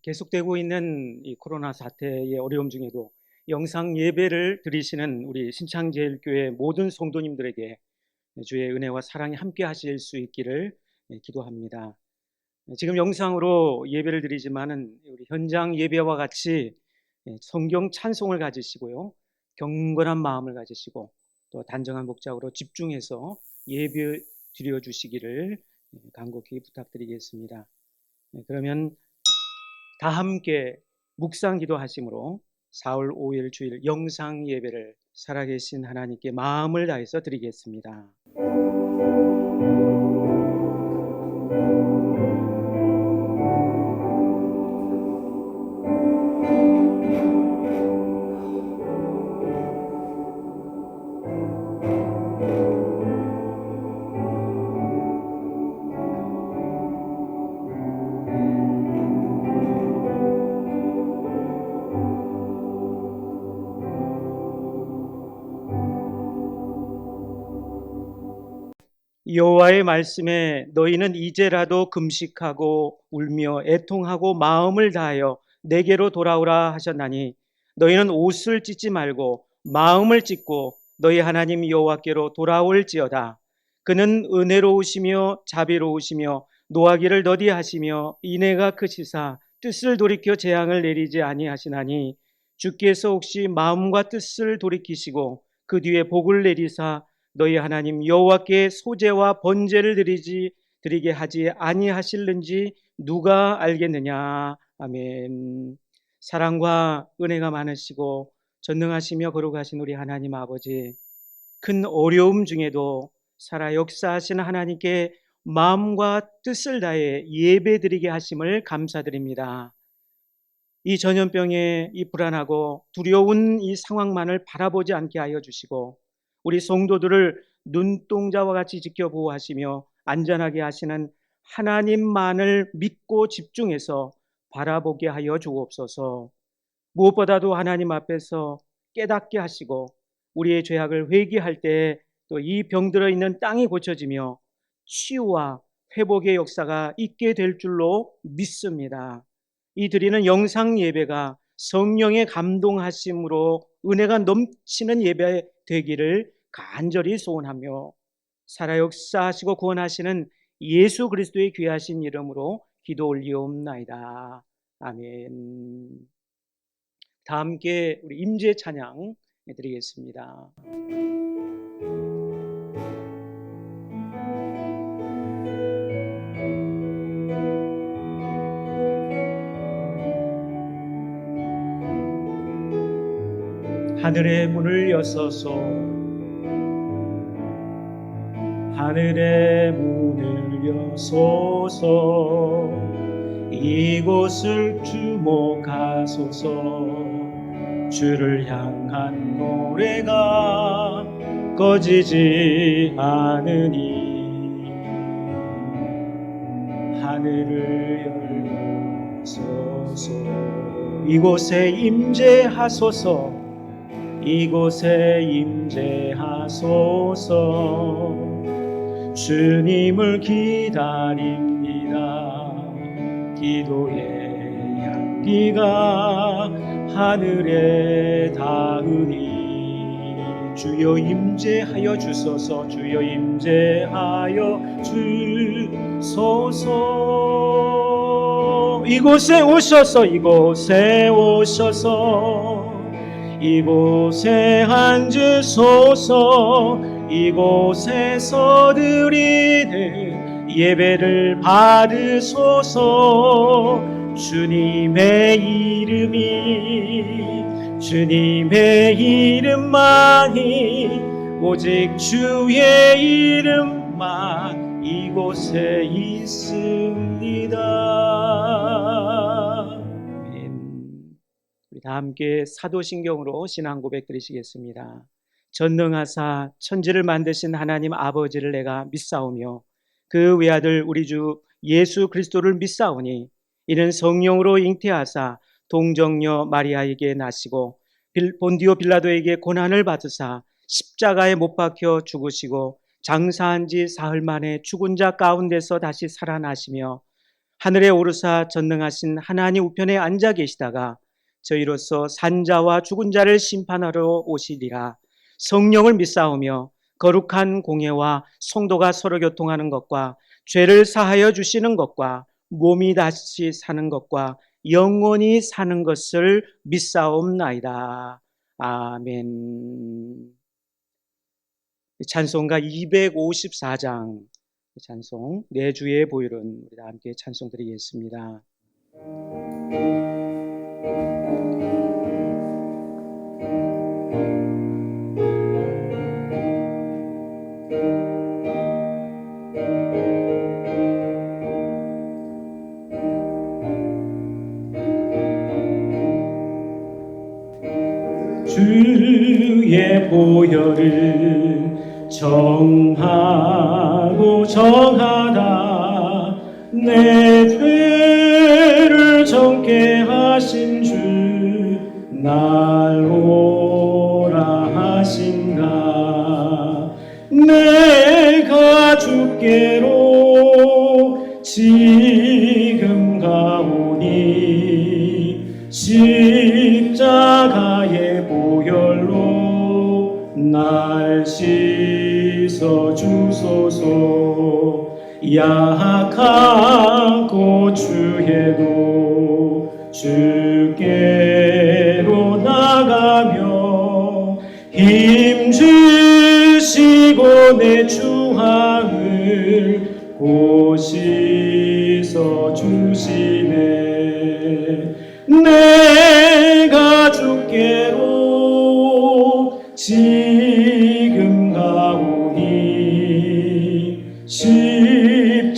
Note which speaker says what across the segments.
Speaker 1: 계속되고 있는 이 코로나 사태의 어려움 중에도 영상 예배를 드리시는 우리 신창제일교회 모든 성도님들에게 주의 은혜와 사랑이 함께 하실 수 있기를 기도합니다. 지금 영상으로 예배를 드리지만은 우리 현장 예배와 같이 성경 찬송을 가지시고요, 경건한 마음을 가지시고 또 단정한 목적으로 집중해서 예배 드려 주시기를 간곡히 부탁드리겠습니다. 그러면 다 함께 묵상 기도하심으로 4월 5일 주일 영상 예배를 살아계신 하나님께 마음을 다해서 드리겠습니다. 여호와의 말씀에 너희는 이제라도 금식하고 울며 애통하고 마음을 다하여 내게로 돌아오라 하셨나니 너희는 옷을 찢지 말고 마음을 찢고 너희 하나님 여호와께로 돌아올지어다. 그는 은혜로우시며 자비로우시며 노하기를 더디하시며 인애가 크시사 뜻을 돌이켜 재앙을 내리지 아니하시나니 주께서 혹시 마음과 뜻을 돌이키시고 그 뒤에 복을 내리사 너희 하나님 여호와께 소제와 번제를 드리게 하지 아니하실는지 누가 알겠느냐. 아멘. 사랑과 은혜가 많으시고 전능하시며 거룩하신 우리 하나님 아버지, 큰 어려움 중에도 살아 역사하시는 하나님께 마음과 뜻을 다해 예배드리게 하심을 감사드립니다. 이 전염병의 이 불안하고 두려운 이 상황만을 바라보지 않게 하여 주시고 우리 성도들을 눈동자와 같이 지켜보호하시며 안전하게 하시는 하나님만을 믿고 집중해서 바라보게 하여 주옵소서. 무엇보다도 하나님 앞에서 깨닫게 하시고 우리의 죄악을 회개할 때 또 이 병들어 있는 땅이 고쳐지며 치유와 회복의 역사가 있게 될 줄로 믿습니다. 이 드리는 영상 예배가 성령의 감동하심으로 은혜가 넘치는 예배 되기를 간절히 소원하며 살아 역사하시고 구원하시는 예수 그리스도의 귀하신 이름으로 기도 올리옵나이다. 아멘. 다 함께 우리 임재 찬양 드리겠습니다. 하늘의 문을 여서서 하늘의 문을 여소서 이곳을 주목하소서 주를 향한 노래가 꺼지지 않으니 하늘을 열소서 이곳에 임재하소서 이곳에 임재하소서 주님을 기다립니다. 기도의 향기가 하늘에 닿으니 주여 임재하여 주소서 주여 임재하여 주소서 이곳에 오셔서 이곳에 오셔서 이곳에 앉으소서 이곳에서 드리는 예배를 받으소서 주님의 이름만이 오직 주의 이름만 이곳에 있습니다. 우리 다 함께 사도신경으로 신앙 고백 드리시겠습니다. 전능하사 천지를 만드신 하나님 아버지를 내가 믿사오며 그 외아들 우리 주 예수 그리스도를 믿사오니 이는 성령으로 잉태하사 동정녀 마리아에게 나시고 본디오 빌라도에게 고난을 받으사 십자가에 못 박혀 죽으시고 장사한 지 사흘 만에 죽은 자 가운데서 다시 살아나시며 하늘에 오르사 전능하신 하나님 우편에 앉아 계시다가 저희로서 산자와 죽은 자를 심판하러 오시리라. 성령을 믿사오며 거룩한 공예와 성도가 서로 교통하는 것과 죄를 사하여 주시는 것과 몸이 다시 사는 것과 영원히 사는 것을 믿사옵나이다. 아멘. 찬송가 254장 찬송 내 주의 보혈은 우리 다 함께 찬송 드리겠습니다. 주의 보혈을 정하고 정하라. 내 죄를 정케 하신 주 날 오라 하신다. 내가 주께로 지금 가오니 십자가의 보혈로 날 씻어 주소서. 약하고 주에도 주께로 나가며 힘 주시고 내 주항을 고시서 주시네. 내가 주께로 지금 가오니 십자가의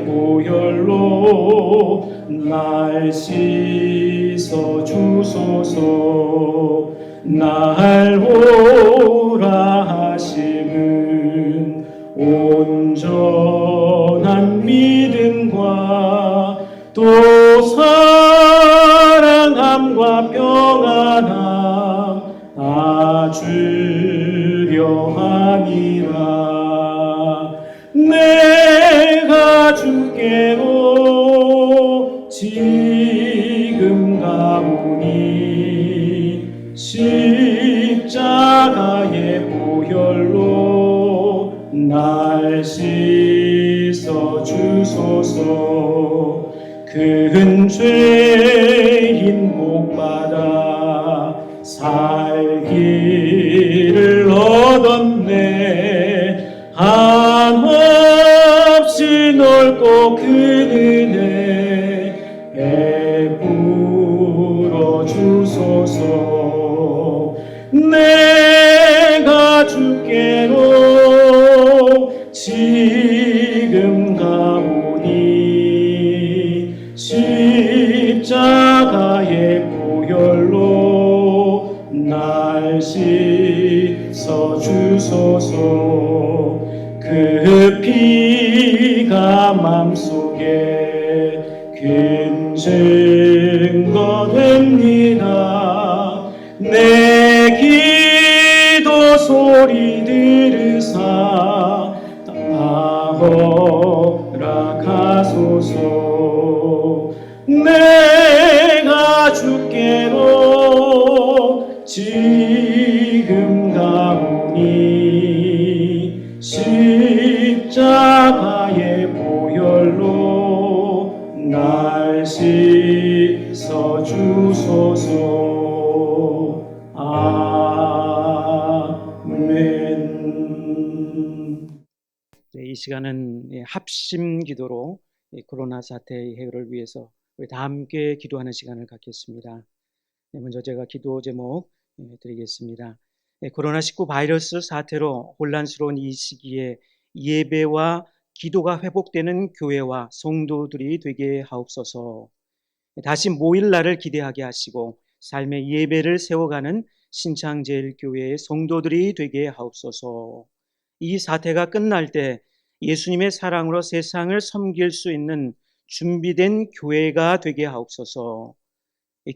Speaker 1: 보혈로 날 씻어 주소서. 날 오라 하심은 온전한 믿음과 또 사랑함과 평안함 주려 함이라. 내가 주께로 지금 가오니 십자가의 보혈로 날 씻어 주소서. 큰 죄인 복받아 살기를 얻었네. 한없이 넓고 큰 은혜 베풀어 주소서. 내가 주께로 지금 가오니 십자가의 보혈로 날 씻어 주소서. 그 피가 맘속에 큰 증거 됩니다. 내 기도 소리 들으사 허락하소서. 내가 주께로 지금 가오니 십자가의 보혈로 날 씻어 주소서. 아멘. 이 시간은 합심 기도로 코로나 사태의 해결을 위해서 우리 다 함께 기도하는 시간을 갖겠습니다. 먼저 제가 기도 제목 드리겠습니다. 코로나19 바이러스 사태로 혼란스러운 이 시기에 예배와 기도가 회복되는 교회와 성도들이 되게 하옵소서. 다시 모일 날을 기대하게 하시고 삶의 예배를 세워가는 신창제일교회의 성도들이 되게 하옵소서. 이 사태가 끝날 때 예수님의 사랑으로 세상을 섬길 수 있는 준비된 교회가 되게 하옵소서.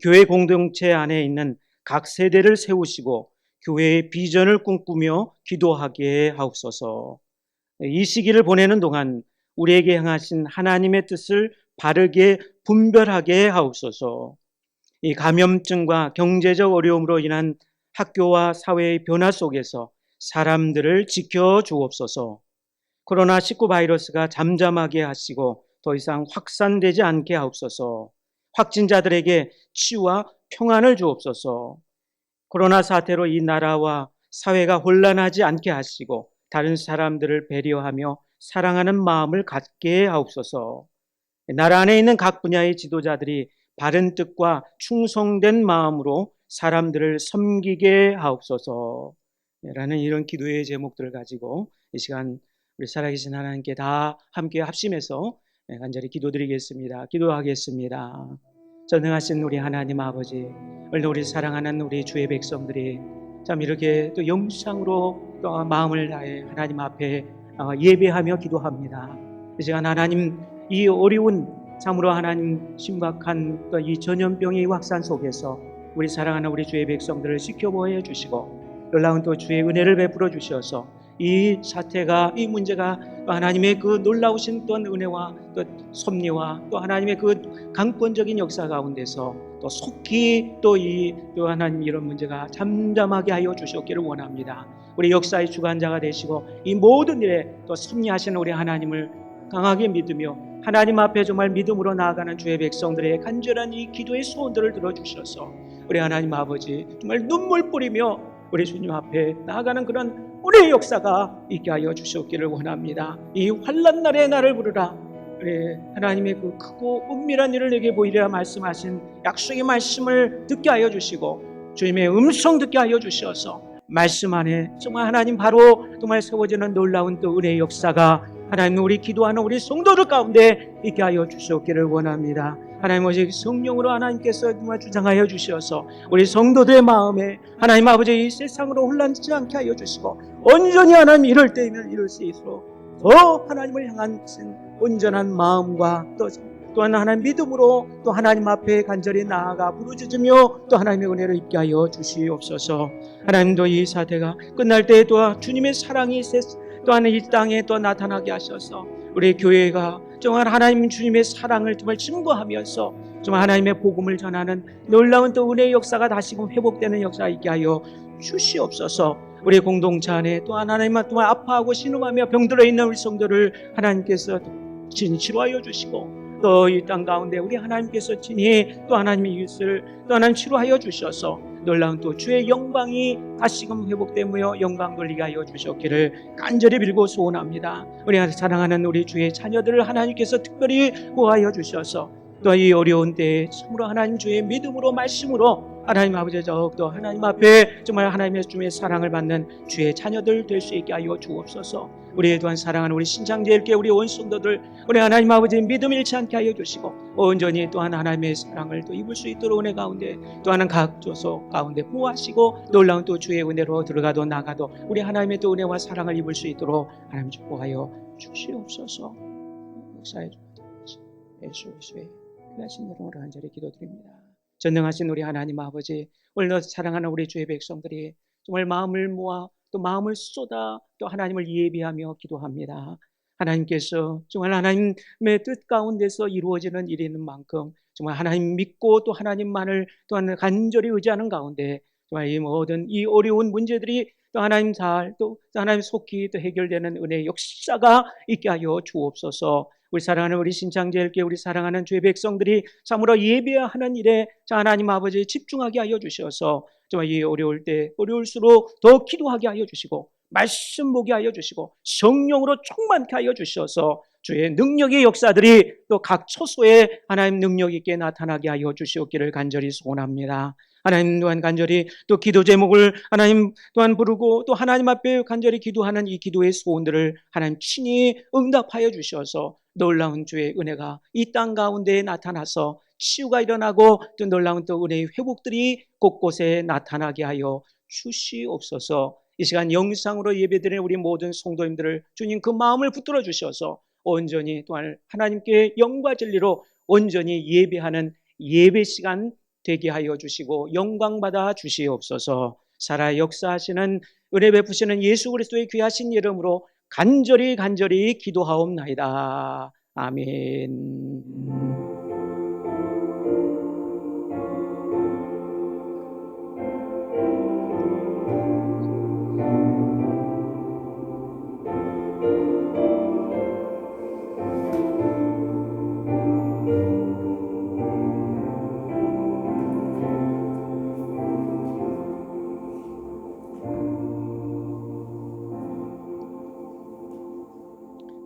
Speaker 1: 교회 공동체 안에 있는 각 세대를 세우시고 교회의 비전을 꿈꾸며 기도하게 하옵소서. 이 시기를 보내는 동안 우리에게 향하신 하나님의 뜻을 바르게 분별하게 하옵소서. 이 감염증과 경제적 어려움으로 인한 학교와 사회의 변화 속에서 사람들을 지켜 주옵소서. 코로나19 바이러스가 잠잠하게 하시고 더 이상 확산되지 않게 하옵소서. 확진자들에게 치유와 평안을 주옵소서. 코로나 사태로 이 나라와 사회가 혼란하지 않게 하시고 다른 사람들을 배려하며 사랑하는 마음을 갖게 하옵소서. 나라 안에 있는 각 분야의 지도자들이 바른 뜻과 충성된 마음으로 사람들을 섬기게 하옵소서. 라는 이런 기도의 제목들을 가지고 이 시간 우리 살아계신 하나님께 다 함께 합심해서 간절히 기도드리겠습니다. 기도하겠습니다. 전능하신 우리 하나님 아버지, 오늘 우리 사랑하는 우리 주의 백성들이 참 이렇게 또 영상으로 또 마음을 다해 하나님 앞에 예배하며 기도합니다. 이 시간 하나님, 이 어려운 참으로 하나님 심각한 또 이 전염병의 확산 속에서 우리 사랑하는 우리 주의 백성들을 지켜보여 주시고 놀라운 또 주의 은혜를 베풀어 주셔서 이 사태가, 이 문제가 또 하나님의 그 놀라우신 또 은혜와 또 섭리와 또 하나님의 그 강권적인 역사 가운데서 또 속히 또 하나님 이런 문제가 잠잠하게 하여 주셨기를 원합니다. 우리 역사의 주관자가 되시고 이 모든 일에 또 섭리하시는 우리 하나님을 강하게 믿으며 하나님 앞에 정말 믿음으로 나아가는 주의 백성들의 간절한 이 기도의 소원들을 들어주셔서 우리 하나님 아버지 정말 눈물 뿌리며 우리 주님 앞에 나아가는 그런 우리의 역사가 있게 하여 주셨기를 원합니다. 이 환난 날에 나를 부르라. 우리 하나님의 그 크고 은밀한 일을 내게 보이리라 말씀하신 약속의 말씀을 듣게 하여 주시고 주님의 음성 듣게 하여 주셔서 말씀 안에 정말 하나님 바로 정말 세워지는 놀라운 또 은혜의 역사가 하나님 우리 기도하는 우리 성도들 가운데 있게 하여 주셨기를 원합니다. 하나님 오직 성령으로 하나님께서 정말 주장하여 주셔서 우리 성도들의 마음에 하나님 아버지 이 세상으로 혼란치 않게 하여 주시고 온전히 하나님 이럴 때에는 이룰 수 있도록 더 하나님을 향한 온전한 마음과 또한 하나님 믿음으로 또 하나님 앞에 간절히 나아가 부르짖으며 또 하나님의 은혜를 입게 하여 주시옵소서. 하나님도 이 사태가 끝날 때 또 주님의 사랑이 또한 이 땅에 또 나타나게 하셔서 우리 교회가 정말 하나님 주님의 사랑을 정말 증거하면서 정말 하나님의 복음을 전하는 놀라운 또 은혜의 역사가 다시금 회복되는 역사가 있게 하여 주시옵소서. 우리 공동체 안에 또 하나님만 또 아파하고 신음하며 병들어 있는 우리 성도를 하나님께서 치료하여 주시고 또 이 땅 가운데 우리 하나님께서 친히 또 하나님의 이웃을 또 하나님 치료하여 주셔서 놀라운 또 주의 영광이 다시금 회복되며 영광 돌리게 하여 주셨기를 간절히 빌고 소원합니다. 우리 사랑하는 우리 주의 자녀들을 하나님께서 특별히 보호하여 주셔서 또 이 어려운 때에 참으로 하나님 주의 믿음으로 말씀으로 하나님 아버지 더욱더 하나님 앞에 정말 하나님의 주의 사랑을 받는 주의 자녀들 될 수 있게 하여 주옵소서. 우리의 또한 사랑하는 우리 신창제일교회 우리 온 성도들 우리 하나님 아버지 믿음 잃지 않게 하여 주시고 온전히 또한 하나님의 사랑을 또 입을 수 있도록 은혜 가운데 또한 각 조소 가운데 보호하시고 놀라운 또 주의 은혜로 들어가도 나가도 우리 하나님의 또 은혜와 사랑을 입을 수 있도록 하나님 축복하여 주시옵소서. 역사해 주옵소서. 예수 그리스도의 귀하신 이름으로 간절히 기도드립니다. 전능하신 우리 하나님 아버지, 오늘 사랑하는 우리 주의 백성들이 정말 마음을 모아 또 마음을 쏟아 또 하나님을 예비하며 기도합니다. 하나님께서 정말 하나님의 뜻 가운데서 이루어지는 일이 있는 만큼 정말 하나님 믿고 또 하나님만을 또한 간절히 의지하는 가운데 정말 이 모든 이 어려운 문제들이 또 하나님 또 하나님 속히 또 해결되는 은혜의 역사가 있게 하여 주옵소서. 우리 사랑하는 우리 신창제일교회 우리 사랑하는 주의 백성들이 참으로 예배하는 일에 하나님 아버지 집중하게 하여 주셔서 정말 이 어려울 때 어려울수록 더 기도하게 하여 주시고 말씀 보게 하여 주시고 성령으로 충만케 하여 주셔서 주의 능력의 역사들이 또 각 처소에 하나님 능력 있게 나타나게 하여 주시옵기를 간절히 소원합니다. 하나님 또한 간절히 또 기도 제목을 하나님 또한 부르고 또 하나님 앞에 간절히 기도하는 이 기도의 소원들을 하나님 친히 응답하여 주셔서 놀라운 주의 은혜가 이 땅 가운데 나타나서 치유가 일어나고 또 놀라운 또 은혜의 회복들이 곳곳에 나타나게 하여 주시옵소서. 이 시간 영상으로 예배드리는 우리 모든 성도님들을 주님 그 마음을 붙들어 주셔서 온전히 또한 하나님께 영과 진리로 온전히 예배하는 예배 시간 되게 하여 주시고 영광 받아 주시옵소서. 살아 역사하시는 은혜 베푸시는 예수 그리스도의 귀하신 이름으로 간절히 기도하옵나이다. 아멘.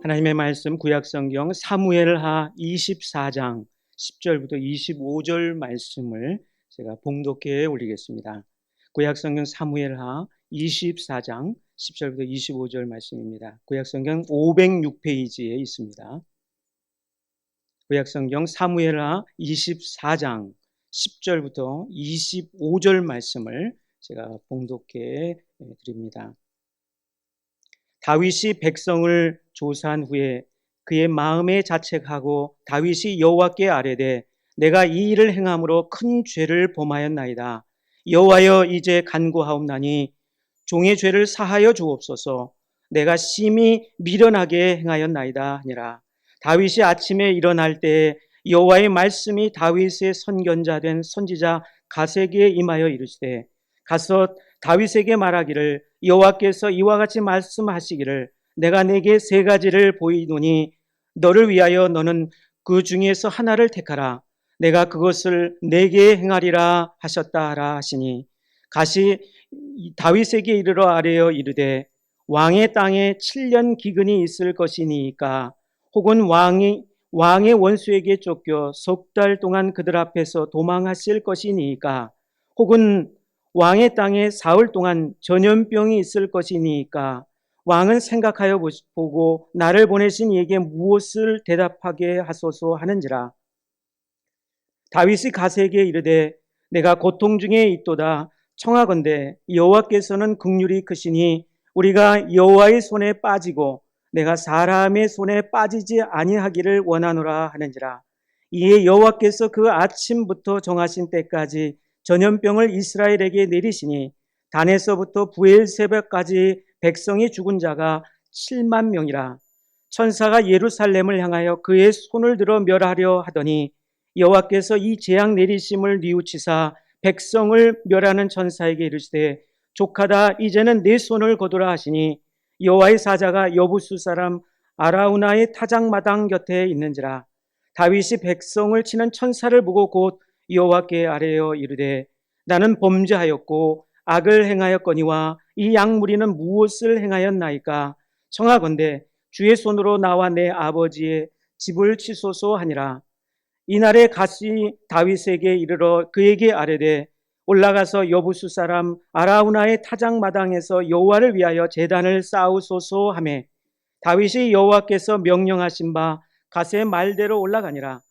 Speaker 1: 하나님의 말씀 구약성경 사무엘하 24장 10절부터 25절 말씀을 제가 봉독해 올리겠습니다. 구약성경 사무엘하 24장 10절부터 25절 말씀입니다. 구약성경 506페이지에 있습니다. 구약성경 사무엘하 24장 10절부터 25절 말씀을 제가 봉독해 드립니다. 다윗이 백성을 조사한 후에 그의 마음에 자책하고 다윗이 여호와께 아뢰되 내가 이 일을 행함으로 큰 죄를 범하였나이다. 여호와여 이제 간구하옵나니 종의 죄를 사하여 주옵소서. 내가 심히 미련하게 행하였나이다 하니라. 다윗이 아침에 일어날 때에 여호와의 말씀이 다윗의 선견자 된 선지자 가세에게 임하여 이르시되 가서 다윗에게 말하기를 여호와께서 이와 같이 말씀하시기를 내가 내게 세 가지를 보이노니 너를 위하여 너는 그 중에서 하나를 택하라. 내가 그것을 내게 행하리라 하셨다 하라 하시니 가시 다윗에게 이르러 아뢰어 이르되 왕의 땅에 7년 기근이 있을 것이니까 혹은 왕의 원수에게 쫓겨 석 달 동안 그들 앞에서 도망하실 것이니까 혹은 왕의 땅에 사흘 동안 전염병이 있을 것이니까 왕은 생각하여 보고 나를 보내신 이에게 무엇을 대답하게 하소서 하는지라. 다윗이 가세에게 이르되 내가 고통 중에 있도다. 청하건대 여호와께서는 긍휼이 크시니 우리가 여호와의 손에 빠지고 내가 사람의 손에 빠지지 아니하기를 원하노라 하는지라. 이에 여호와께서 그 아침부터 정하신 때까지 전염병을 이스라엘에게 내리시니 단에서부터 부엘세바까지 백성이 죽은 자가 7만 명이라. 천사가 예루살렘을 향하여 그의 손을 들어 멸하려 하더니 여호와께서 이 재앙 내리심을 뉘우치사 백성을 멸하는 천사에게 이르시되 족하다 이제는 내 손을 거두라 하시니 여호와의 사자가 여부수 사람 아라우나의 타작마당 곁에 있는지라. 다윗이 백성을 치는 천사를 보고 곧 여호와께 아뢰어 이르되 나는 범죄하였고 악을 행하였거니와 이 양무리는 무엇을 행하였나이까. 청하건대 주의 손으로 나와 내 아버지의 집을 치소서 하니라. 이날에 가시 다윗에게 이르러 그에게 아뢰되 올라가서 여부수 사람 아라우나의 타작마당에서 여호와를 위하여 제단을 쌓으소서 하매 다윗이 여호와께서 명령하신 바 가세의 말대로 올라가니라.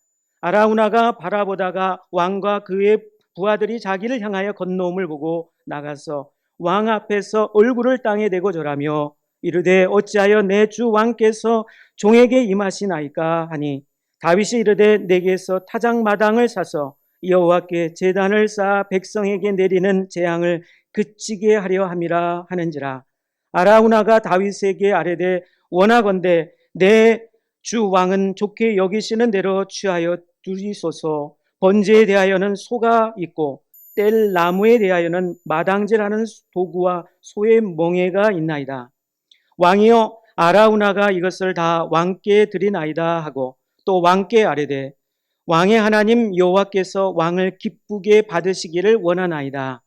Speaker 1: 아라우나가 바라보다가 왕과 그의 부하들이 자기를 향하여 건너옴을 보고 나가서 왕 앞에서 얼굴을 땅에 대고 절하며 이르되 어찌하여 내 주 왕께서 종에게 임하시나이까 하니 다윗이 이르되 내게서 타작마당을 사서 여호와께 제단을 쌓아 백성에게 내리는 재앙을 그치게 하려 함이라 하는지라. 아라우나가 다윗에게 아뢰되 원하건대 내 주 왕은 좋게 여기시는 대로 취하여 두리소서. 번제에 대하여는 소가 있고 뗄 나무에 대하여는 마당질하는 도구와 소의 멍에가 있나이다. 왕이여 아라우나가 이것을 다 왕께 드리나이다 하고 또 왕께 아뢰되 왕의 하나님 여호와께서 왕을 기쁘게 받으시기를 원하나이다.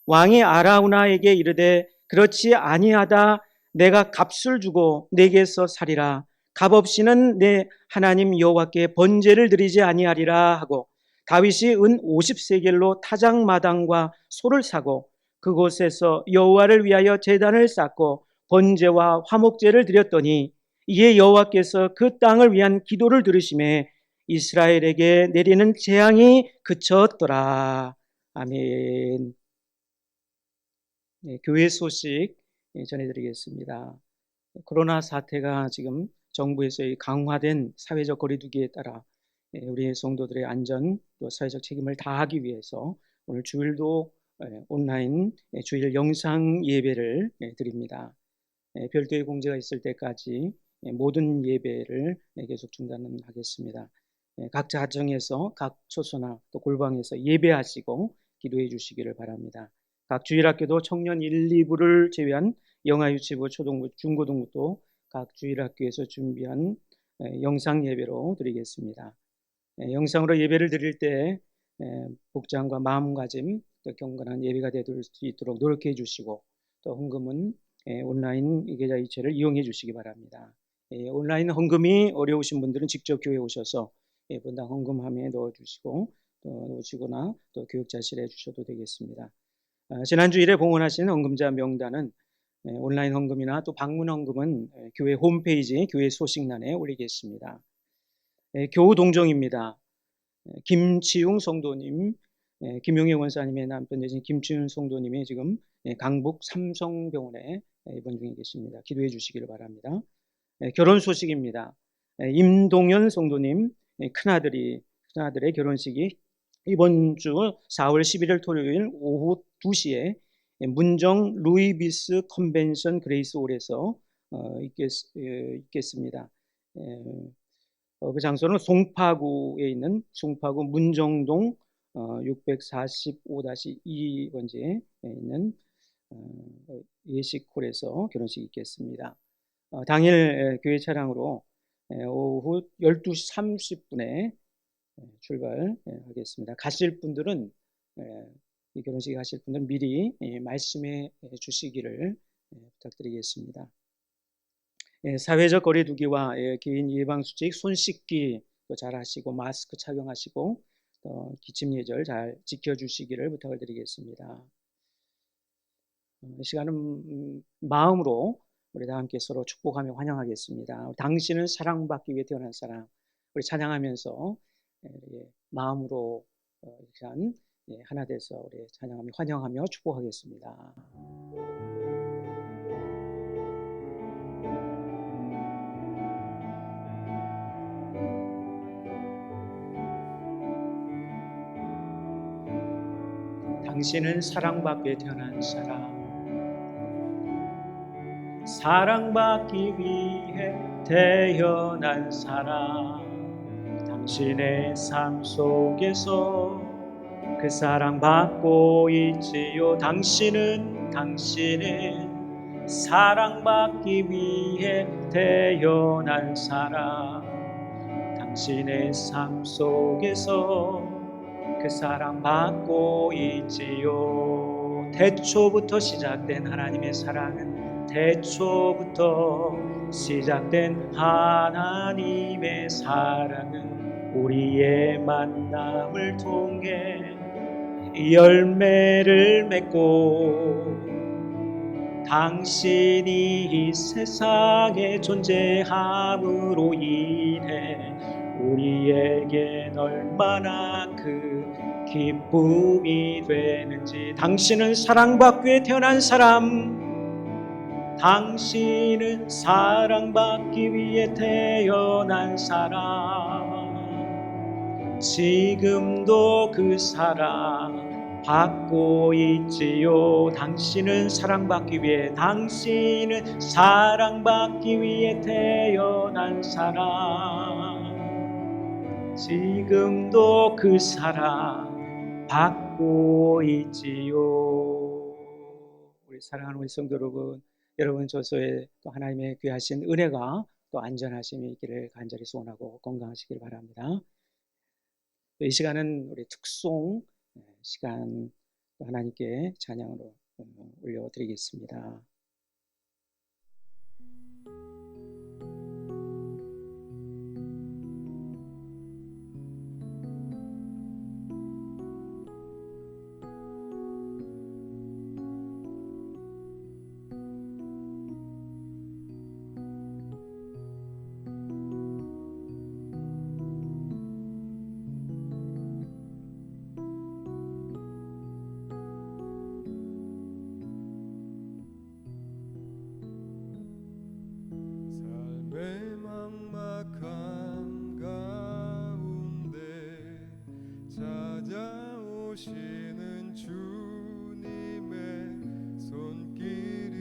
Speaker 1: 왕이 아라우나에게 이르되 그렇지 아니하다. 내가 값을 주고 내게서 살이라. 값 없이는 내 하나님 여호와께 번제를 드리지 아니하리라 하고 다윗이 은 50세겔로 타작마당과 소를 사고 그곳에서 여호와를 위하여 제단을 쌓고 번제와 화목제를 드렸더니 이에 여호와께서 그 땅을 위한 기도를 들으심에 이스라엘에게 내리는 재앙이 그쳤더라. 아멘. 네, 교회 소식 전해드리겠습니다. 코로나 사태가 지금 정부에서의 강화된 사회적 거리두기에 따라 우리 성도들의 안전 또 사회적 책임을 다하기 위해서 오늘 주일도 온라인 주일 영상 예배를 드립니다. 별도의 공지가 있을 때까지 모든 예배를 계속 중단하겠습니다. 각자 가정에서 각 초소나 또 골방에서 예배하시고 기도해 주시기를 바랍니다. 각 주일학교도 청년 1, 2부를 제외한 영아유치부, 초등부, 중고등부도 각 주일학교에서 준비한 영상 예배로 드리겠습니다. 영상으로 예배를 드릴 때 복장과 마음가짐, 또 경건한 예배가 될 수 있도록 노력해 주시고, 또 헌금은 온라인 계좌 이체를 이용해 주시기 바랍니다. 온라인 헌금이 어려우신 분들은 직접 교회에 오셔서 본당 헌금함에 넣어주시고, 또 놓으시거나 또 교육자실에 주셔도 되겠습니다. 지난 주일에 봉헌하신 헌금자 명단은 온라인 헌금이나 또 방문 헌금은 교회 홈페이지 교회 소식란에 올리겠습니다. 교우 동정입니다. 김치웅 성도님, 김용희 원사님의 남편 되신 김치웅 성도님이 지금 강북 삼성병원에 입원 중에 계십니다. 기도해 주시기를 바랍니다. 결혼 소식입니다. 임동현 성도님 큰아들의 결혼식이 이번 주 4월 11일 토요일 오후 2시에 문정 루이비스 컨벤션 그레이스홀에서 있겠습니다. 그 장소는 송파구에 있는 송파구 문정동 645-2번지에 있는 예식홀에서 결혼식이 있겠습니다. 당일 교회 차량으로 오후 12시 30분에 출발하겠습니다. 가실 분들은 이 결혼식에 가실 분들은 미리 말씀해 주시기를 부탁드리겠습니다. 사회적 거리두기와 개인 예방수칙, 손 씻기 잘 하시고 마스크 착용하시고 기침 예절 잘 지켜주시기를 부탁을 드리겠습니다. 이 시간은 마음으로 우리 다 함께 서로 축복하며 환영하겠습니다. 당신은 사랑받기 위해 태어난 사람, 우리 찬양하면서 마음으로 하나 돼서 우리 찬양하며 환영하며 축복하겠습니다. 당신은 사랑받기 위해 태어난 사람, 사랑받기 위해 태어난 사람, 당신의 삶 속에서 그 사랑받고 있지요. 당신은 사랑받기 위해 태어난 사람, 당신의 삶 속에서 그 사랑받고 있지요. 태초부터 시작된 하나님의 사랑은, 태초부터 시작된 하나님의 사랑은 우리의 만남을 통해 열매를 맺고, 당신이 이 세상에 존재함으로 인해 우리에겐 얼마나 그 기쁨이 되는지. 당신은 사랑받기 위해 태어난 사람, 당신은 사랑받기 위해 태어난 사람, 지금도 그 사랑 받고 있지요. 당신은 사랑받기 위해 태어난 사람, 지금도 그 사랑 받고 있지요. 우리 사랑하는 우리 성도 여러분 저소에 또 하나님의 귀하신 은혜가 또 안전하심이 있기를 간절히 소원하고 건강하시길 바랍니다. 이 시간은 우리 특송 시간 하나님께 찬양으로 올려드리겠습니다.
Speaker 2: 막막한 가운데 찾아오시는 주님의 손길이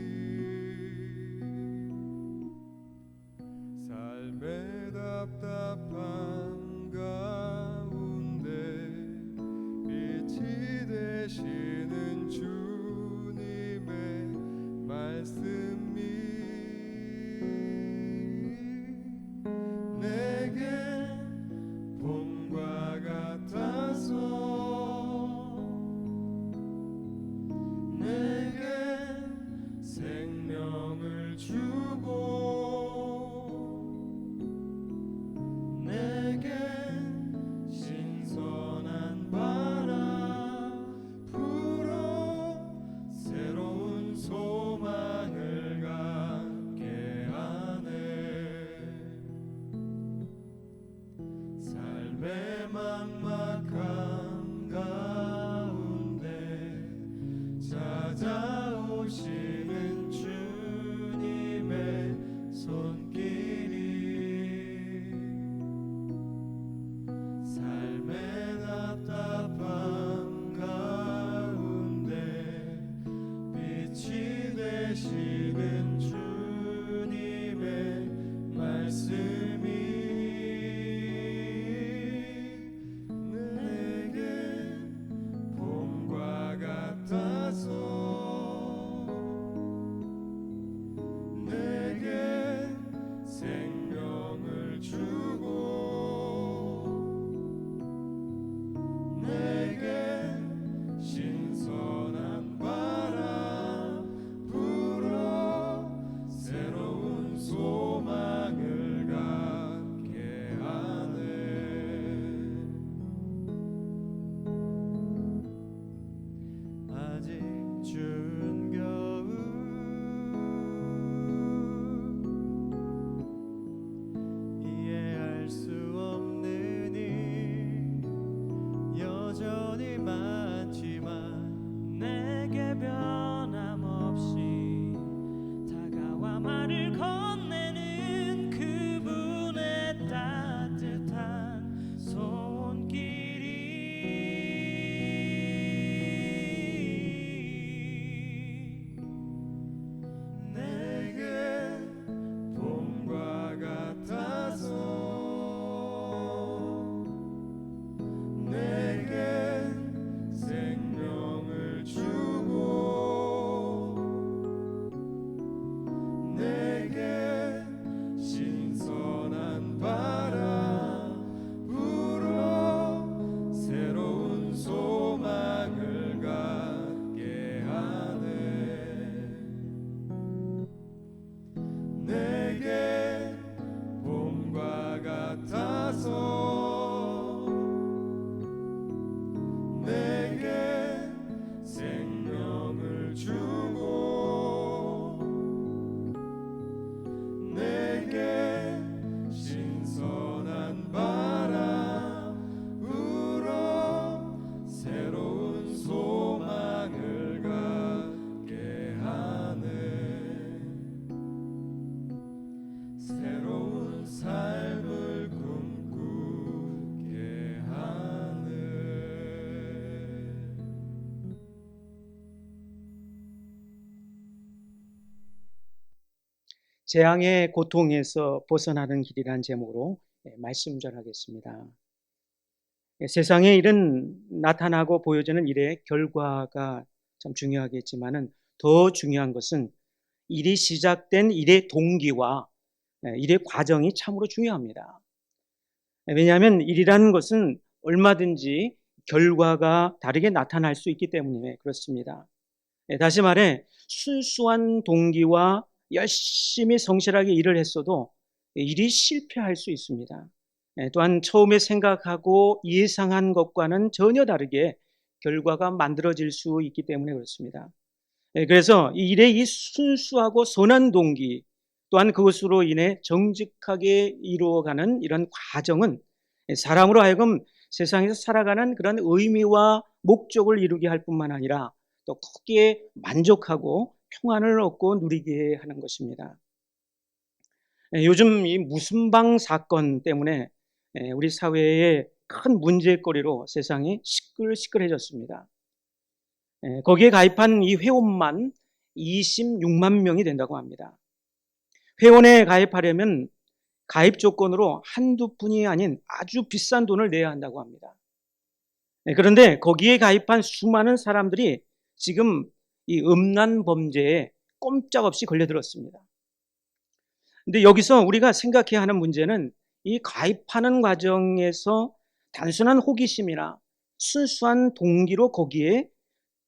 Speaker 1: 재앙의 고통에서 벗어나는 길이라는 제목으로 말씀 전하겠습니다. 세상의 일은 나타나고 보여지는 일의 결과가 참 중요하겠지만은 더 중요한 것은 일이 시작된 일의 동기와 일의 과정이 참으로 중요합니다. 왜냐하면 일이라는 것은 얼마든지 결과가 다르게 나타날 수 있기 때문에 그렇습니다. 다시 말해 순수한 동기와 열심히 성실하게 일을 했어도 일이 실패할 수 있습니다. 또한 처음에 생각하고 예상한 것과는 전혀 다르게 결과가 만들어질 수 있기 때문에 그렇습니다. 그래서 이 일의 이 순수하고 선한 동기 또한 그것으로 인해 정직하게 이루어가는 이런 과정은 사람으로 하여금 세상에서 살아가는 그런 의미와 목적을 이루게 할 뿐만 아니라 또 크게 만족하고 평안을 얻고 누리게 하는 것입니다. 요즘 이 무순방 사건 때문에 우리 사회의 큰 문제거리로 세상이 시끌시끌해졌습니다. 거기에 가입한 이 회원만 26만 명이 된다고 합니다. 회원에 가입하려면 가입 조건으로 한두 푼이 아닌 아주 비싼 돈을 내야 한다고 합니다. 그런데 거기에 가입한 수많은 사람들이 지금 이 음란 범죄에 꼼짝없이 걸려들었습니다. 근데 여기서 우리가 생각해야 하는 문제는 이 가입하는 과정에서 단순한 호기심이나 순수한 동기로 거기에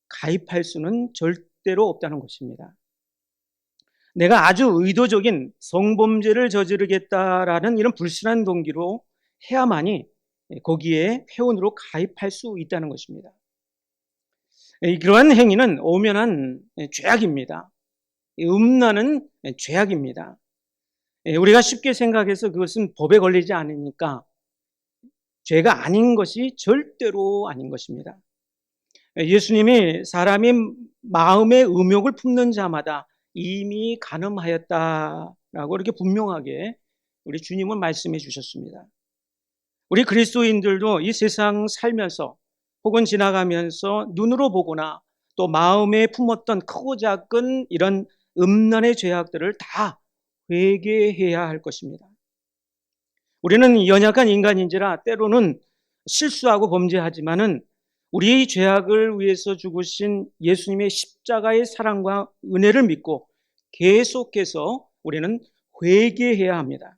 Speaker 1: 가입할 수는 절대로 없다는 것입니다. 내가 아주 의도적인 성범죄를 저지르겠다라는 이런 불순한 동기로 해야만이 거기에 회원으로 가입할 수 있다는 것입니다. 그러한 행위는 엄연한 죄악입니다. 음란은 죄악입니다. 우리가 쉽게 생각해서 그것은 법에 걸리지 않으니까 죄가 아닌 것이 절대로 아닌 것입니다. 예수님이 사람이 마음의 음욕을 품는 자마다 이미 간음하였다라고 이렇게 분명하게 우리 주님은 말씀해 주셨습니다. 우리 그리스도인들도 이 세상 살면서 혹은 지나가면서 눈으로 보거나 또 마음에 품었던 크고 작은 이런 음란의 죄악들을 다 회개해야 할 것입니다. 우리는 연약한 인간인지라 때로는 실수하고 범죄하지만은 우리의 죄악을 위해서 죽으신 예수님의 십자가의 사랑과 은혜를 믿고 계속해서 우리는 회개해야 합니다.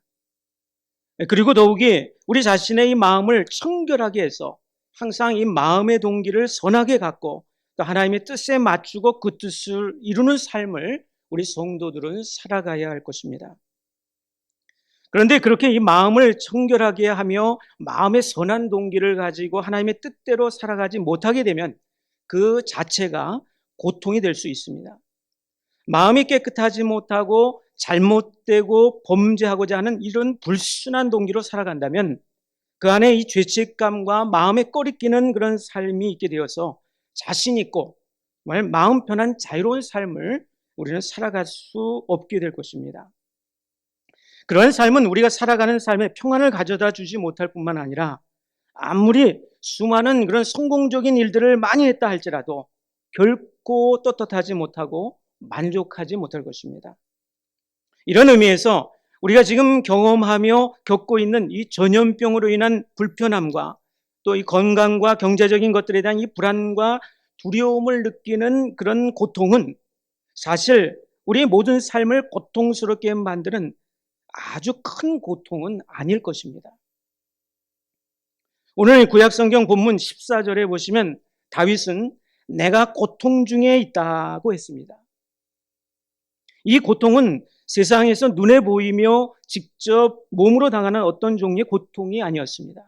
Speaker 1: 그리고 더욱이 우리 자신의 이 마음을 청결하게 해서 항상 이 마음의 동기를 선하게 갖고 또 하나님의 뜻에 맞추고 그 뜻을 이루는 삶을 우리 성도들은 살아가야 할 것입니다. 그런데 그렇게 이 마음을 청결하게 하며 마음의 선한 동기를 가지고 하나님의 뜻대로 살아가지 못하게 되면 그 자체가 고통이 될 수 있습니다. 마음이 깨끗하지 못하고 잘못되고 범죄하고자 하는 이런 불순한 동기로 살아간다면 그 안에 이 죄책감과 마음에 꺼리끼는 그런 삶이 있게 되어서 자신 있고 정말 마음 편한 자유로운 삶을 우리는 살아갈 수 없게 될 것입니다. 그런 삶은 우리가 살아가는 삶에 평안을 가져다 주지 못할 뿐만 아니라 아무리 수많은 그런 성공적인 일들을 많이 했다 할지라도 결코 떳떳하지 못하고 만족하지 못할 것입니다. 이런 의미에서 우리가 지금 경험하며 겪고 있는 이 전염병으로 인한 불편함과 또 이 건강과 경제적인 것들에 대한 이 불안과 두려움을 느끼는 그런 고통은 사실 우리의 모든 삶을 고통스럽게 만드는 아주 큰 고통은 아닐 것입니다. 오늘 구약성경 본문 14절에 보시면 다윗은 내가 고통 중에 있다고 했습니다. 이 고통은 세상에서 눈에 보이며 직접 몸으로 당하는 어떤 종류의 고통이 아니었습니다.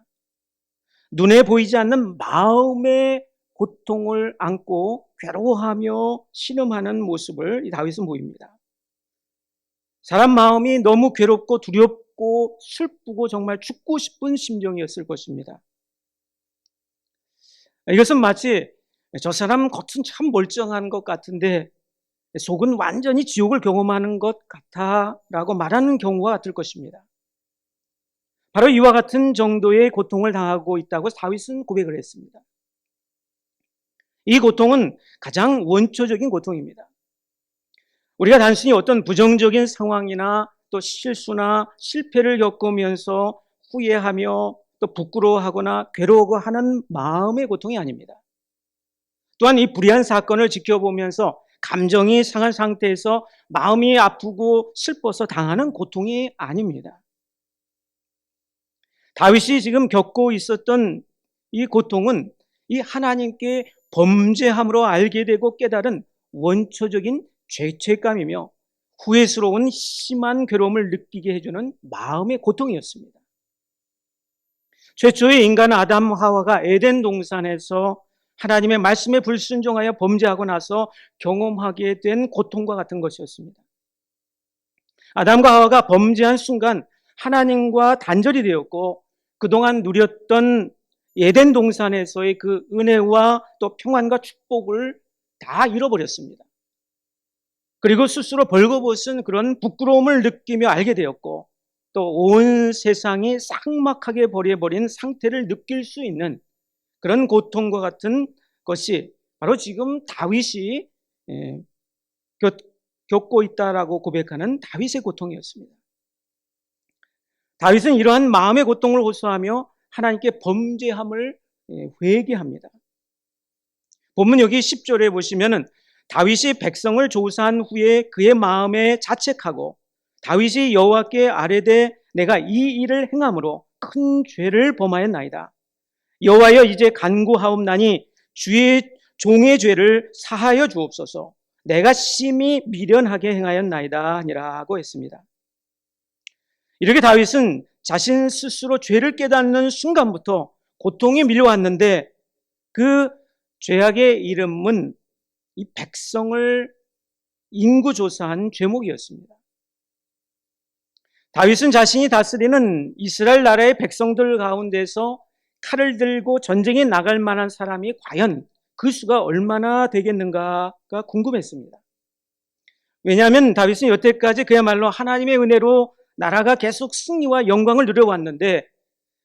Speaker 1: 눈에 보이지 않는 마음의 고통을 안고 괴로워하며 신음하는 모습을 이 다윗은 보입니다. 사람 마음이 너무 괴롭고 두렵고 슬프고 정말 죽고 싶은 심정이었을 것입니다. 이것은 마치 저 사람 겉은 참 멀쩡한 것 같은데 속은 완전히 지옥을 경험하는 것 같아라고 말하는 경우가 같을 것입니다. 바로 이와 같은 정도의 고통을 당하고 있다고 다윗은 고백을 했습니다. 이 고통은 가장 원초적인 고통입니다. 우리가 단순히 어떤 부정적인 상황이나 또 실수나 실패를 겪으면서 후회하며 또 부끄러워하거나 괴로워하는 마음의 고통이 아닙니다. 또한 이 불의한 사건을 지켜보면서 감정이 상한 상태에서 마음이 아프고 슬퍼서 당하는 고통이 아닙니다. 다윗이 지금 겪고 있었던 이 고통은 이 하나님께 범죄함으로 알게 되고 깨달은 원초적인 죄책감이며 후회스러운 심한 괴로움을 느끼게 해주는 마음의 고통이었습니다. 최초의 인간 아담 하와가 에덴 동산에서 하나님의 말씀에 불순종하여 범죄하고 나서 경험하게 된 고통과 같은 것이었습니다. 아담과 하와가 범죄한 순간 하나님과 단절이 되었고 그동안 누렸던 에덴 동산에서의 그 은혜와 또 평안과 축복을 다 잃어버렸습니다. 그리고 스스로 벌거벗은 그런 부끄러움을 느끼며 알게 되었고 또 온 세상이 삭막하게 버려버린 상태를 느낄 수 있는 그런 고통과 같은 것이 바로 지금 다윗이 겪고 있다라고 고백하는 다윗의 고통이었습니다. 다윗은 이러한 마음의 고통을 호소하며 하나님께 범죄함을 회개합니다. 본문 여기 10절에 보시면은 다윗이 백성을 조사한 후에 그의 마음에 자책하고 다윗이 여호와께 아뢰되 내가 이 일을 행함으로 큰 죄를 범하였나이다. 여호와여 이제 간구하옵나니 주의 종의 죄를 사하여 주옵소서. 내가 심히 미련하게 행하였나이다 하니라고 했습니다. 이렇게 다윗은 자신 스스로 죄를 깨닫는 순간부터 고통이 밀려왔는데 그 죄악의 이름은 이 백성을 인구조사한 죄목이었습니다. 다윗은 자신이 다스리는 이스라엘 나라의 백성들 가운데서 칼을 들고 전쟁에 나갈 만한 사람이 과연 그 수가 얼마나 되겠는가가 궁금했습니다. 왜냐하면 다윗은 여태까지 그야말로 하나님의 은혜로 나라가 계속 승리와 영광을 누려왔는데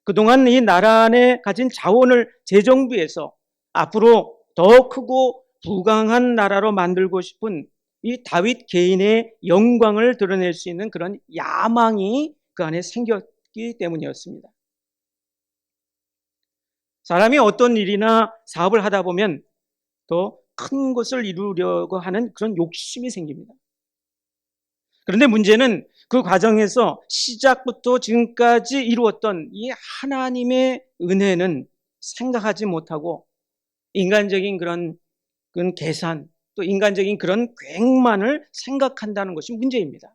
Speaker 1: 그동안 이 나라 안에 가진 자원을 재정비해서 앞으로 더 크고 부강한 나라로 만들고 싶은 이 다윗 개인의 영광을 드러낼 수 있는 그런 야망이 그 안에 생겼기 때문이었습니다. 사람이 어떤 일이나 사업을 하다 보면 더 큰 것을 이루려고 하는 그런 욕심이 생깁니다. 그런데 문제는 그 과정에서 시작부터 지금까지 이루었던 이 하나님의 은혜는 생각하지 못하고 인간적인 그런 계산 또 인간적인 그런 계획만을 생각한다는 것이 문제입니다.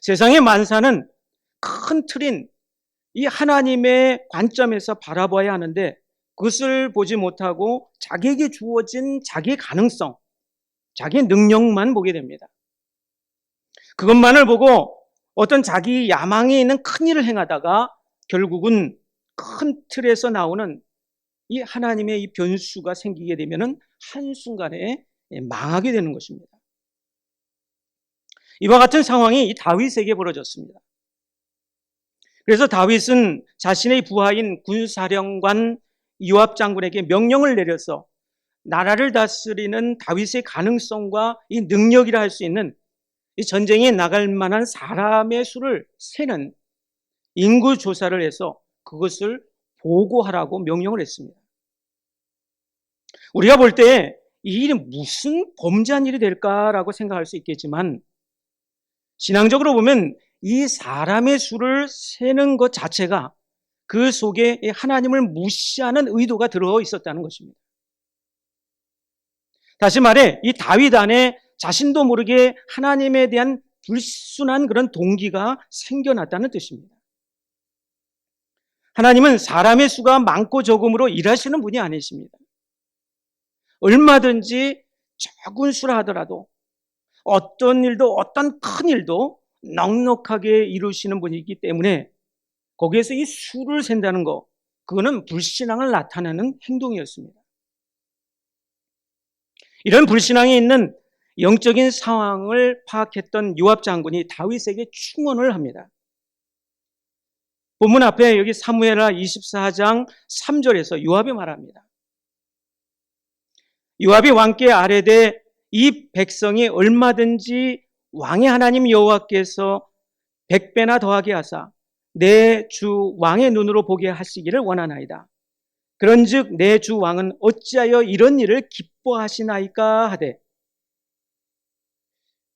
Speaker 1: 세상의 만사는 큰 틀인 이 하나님의 관점에서 바라봐야 하는데 그것을 보지 못하고 자기에게 주어진 자기 가능성, 자기 능력만 보게 됩니다. 그것만을 보고 어떤 자기 야망이 있는 큰 일을 행하다가 결국은 큰 틀에서 나오는 이 하나님의 이 변수가 생기게 되면은 한순간에 망하게 되는 것입니다. 이와 같은 상황이 이 다윗에게 벌어졌습니다. 그래서 다윗은 자신의 부하인 군사령관 요압 장군에게 명령을 내려서 나라를 다스리는 다윗의 가능성과 이 능력이라 할 수 있는 이 전쟁에 나갈 만한 사람의 수를 세는 인구 조사를 해서 그것을 보고하라고 명령을 했습니다. 우리가 볼 때 이 일이 무슨 범죄한 일이 될까라고 생각할 수 있겠지만 신앙적으로 보면 이 사람의 수를 세는 것 자체가 그 속에 하나님을 무시하는 의도가 들어 있었다는 것입니다. 다시 말해 이 다윗 안에 자신도 모르게 하나님에 대한 불순한 그런 동기가 생겨났다는 뜻입니다. 하나님은 사람의 수가 많고 적음으로 일하시는 분이 아니십니다. 얼마든지 적은 수라 하더라도 어떤 일도 어떤 큰 일도 넉넉하게 이루시는 분이기 때문에 거기에서 이 수를 센다는 거 그거는 불신앙을 나타내는 행동이었습니다. 이런 불신앙이 있는 영적인 상황을 파악했던 요압 장군이 다윗에게 충원을 합니다. 본문 앞에 여기 사무엘하 24장 3절에서 요압이 말합니다. 요압이 왕께 아뢰되 이 백성이 얼마든지 왕의 하나님 여호와께서 100배나 더하게 하사 내 주 왕의 눈으로 보게 하시기를 원하나이다. 그런즉 내 주 왕은 어찌하여 이런 일을 기뻐하시나이까 하되,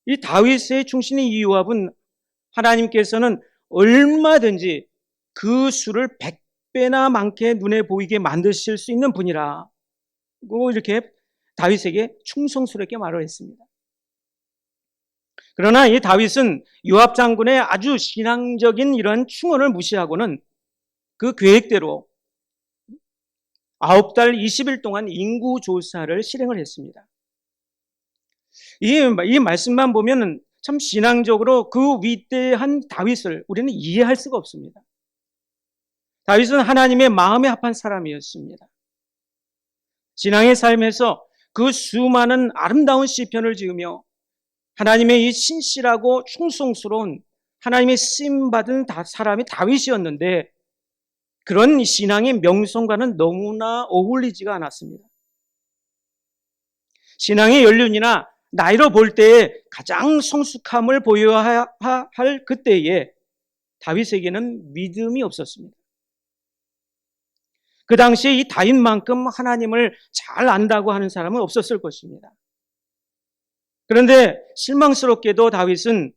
Speaker 1: 이 다윗의 충신이 요압은 하나님께서는 얼마든지 그 수를 100배나 많게 눈에 보이게 만드실 수 있는 분이라고 이렇게 다윗에게 충성스럽게 말을 했습니다. 그러나 이 다윗은 요압 장군의 아주 신앙적인 이런 충언을 무시하고는 그 계획대로 9달 20일 동안 인구조사를 실행을 했습니다. 이 말씀만 보면 참 신앙적으로 그 위대한 다윗을 우리는 이해할 수가 없습니다. 다윗은 하나님의 마음에 합한 사람이었습니다. 신앙의 삶에서 그 수많은 아름다운 시편을 지으며 하나님의 이 신실하고 충성스러운 하나님의 쓰임받은 사람이 다윗이었는데, 그런 신앙의 명성과는 너무나 어울리지가 않았습니다. 신앙의 연륜이나 나이로 볼 때에 가장 성숙함을 보여야 할 그때에 다윗에게는 믿음이 없었습니다. 그 당시에 이 다윗만큼 하나님을 잘 안다고 하는 사람은 없었을 것입니다. 그런데 실망스럽게도 다윗은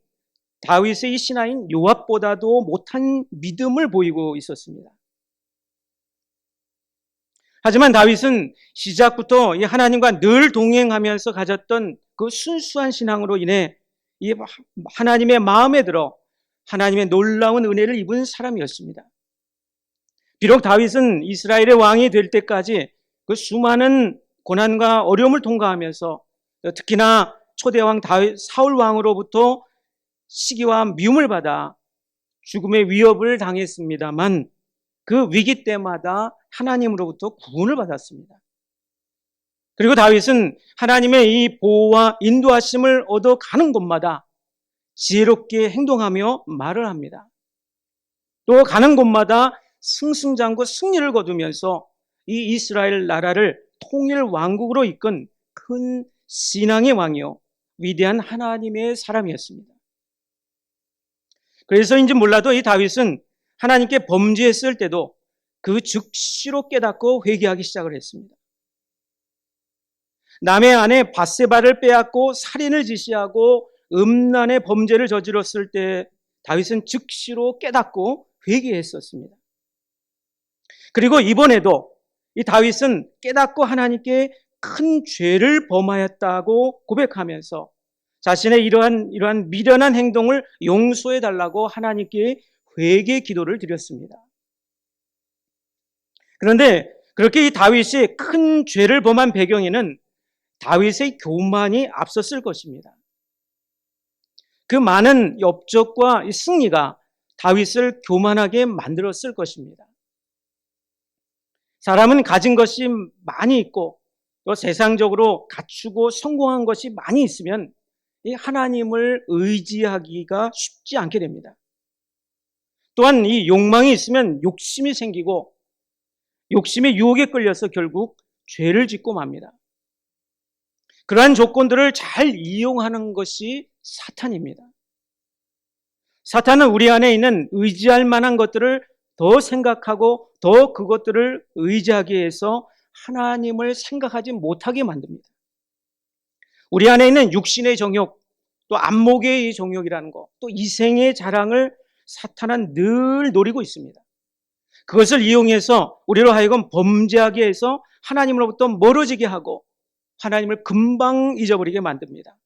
Speaker 1: 다윗의 이 신하인 요압보다도 못한 믿음을 보이고 있었습니다. 하지만 다윗은 시작부터 이 하나님과 늘 동행하면서 가졌던 그 순수한 신앙으로 인해 이 하나님의 마음에 들어 하나님의 놀라운 은혜를 입은 사람이었습니다. 비록 다윗은 이스라엘의 왕이 될 때까지 그 수많은 고난과 어려움을 통과하면서 특히나 초대왕 사울 왕으로부터 시기와 미움을 받아 죽음의 위협을 당했습니다만, 그 위기 때마다 하나님으로부터 구원을 받았습니다. 그리고 다윗은 하나님의 이 보호와 인도하심을 얻어가는 곳마다 지혜롭게 행동하며 말을 합니다. 또 가는 곳마다 승승장구 승리를 거두면서 이 이스라엘 나라를 통일 왕국으로 이끈 큰 신앙의 왕이요 위대한 하나님의 사람이었습니다. 그래서인지 몰라도 이 다윗은 하나님께 범죄했을 때도 그 즉시로 깨닫고 회개하기 시작을 했습니다. 남의 아내 밧세바를 빼앗고 살인을 지시하고 음란의 범죄를 저질렀을 때 다윗은 즉시로 깨닫고 회개했었습니다. 그리고 이번에도 이 다윗은 깨닫고 하나님께 큰 죄를 범하였다고 고백하면서 자신의 이러한 미련한 행동을 용서해 달라고 하나님께 회개 기도를 드렸습니다. 그런데 그렇게 이 다윗이 큰 죄를 범한 배경에는 다윗의 교만이 앞섰을 것입니다. 그 많은 업적과 승리가 다윗을 교만하게 만들었을 것입니다. 사람은 가진 것이 많이 있고 또 세상적으로 갖추고 성공한 것이 많이 있으면 이 하나님을 의지하기가 쉽지 않게 됩니다. 또한 이 욕망이 있으면 욕심이 생기고 욕심의 유혹에 끌려서 결국 죄를 짓고 맙니다. 그러한 조건들을 잘 이용하는 것이 사탄입니다. 사탄은 우리 안에 있는 의지할 만한 것들을 더 생각하고 더 그것들을 의지하게 해서 하나님을 생각하지 못하게 만듭니다. 우리 안에 있는 육신의 정욕, 또 안목의 정욕이라는 것, 또 이생의 자랑을 사탄은 늘 노리고 있습니다. 그것을 이용해서 우리로 하여금 범죄하게 해서 하나님으로부터 멀어지게 하고 하나님을 금방 잊어버리게 만듭니다.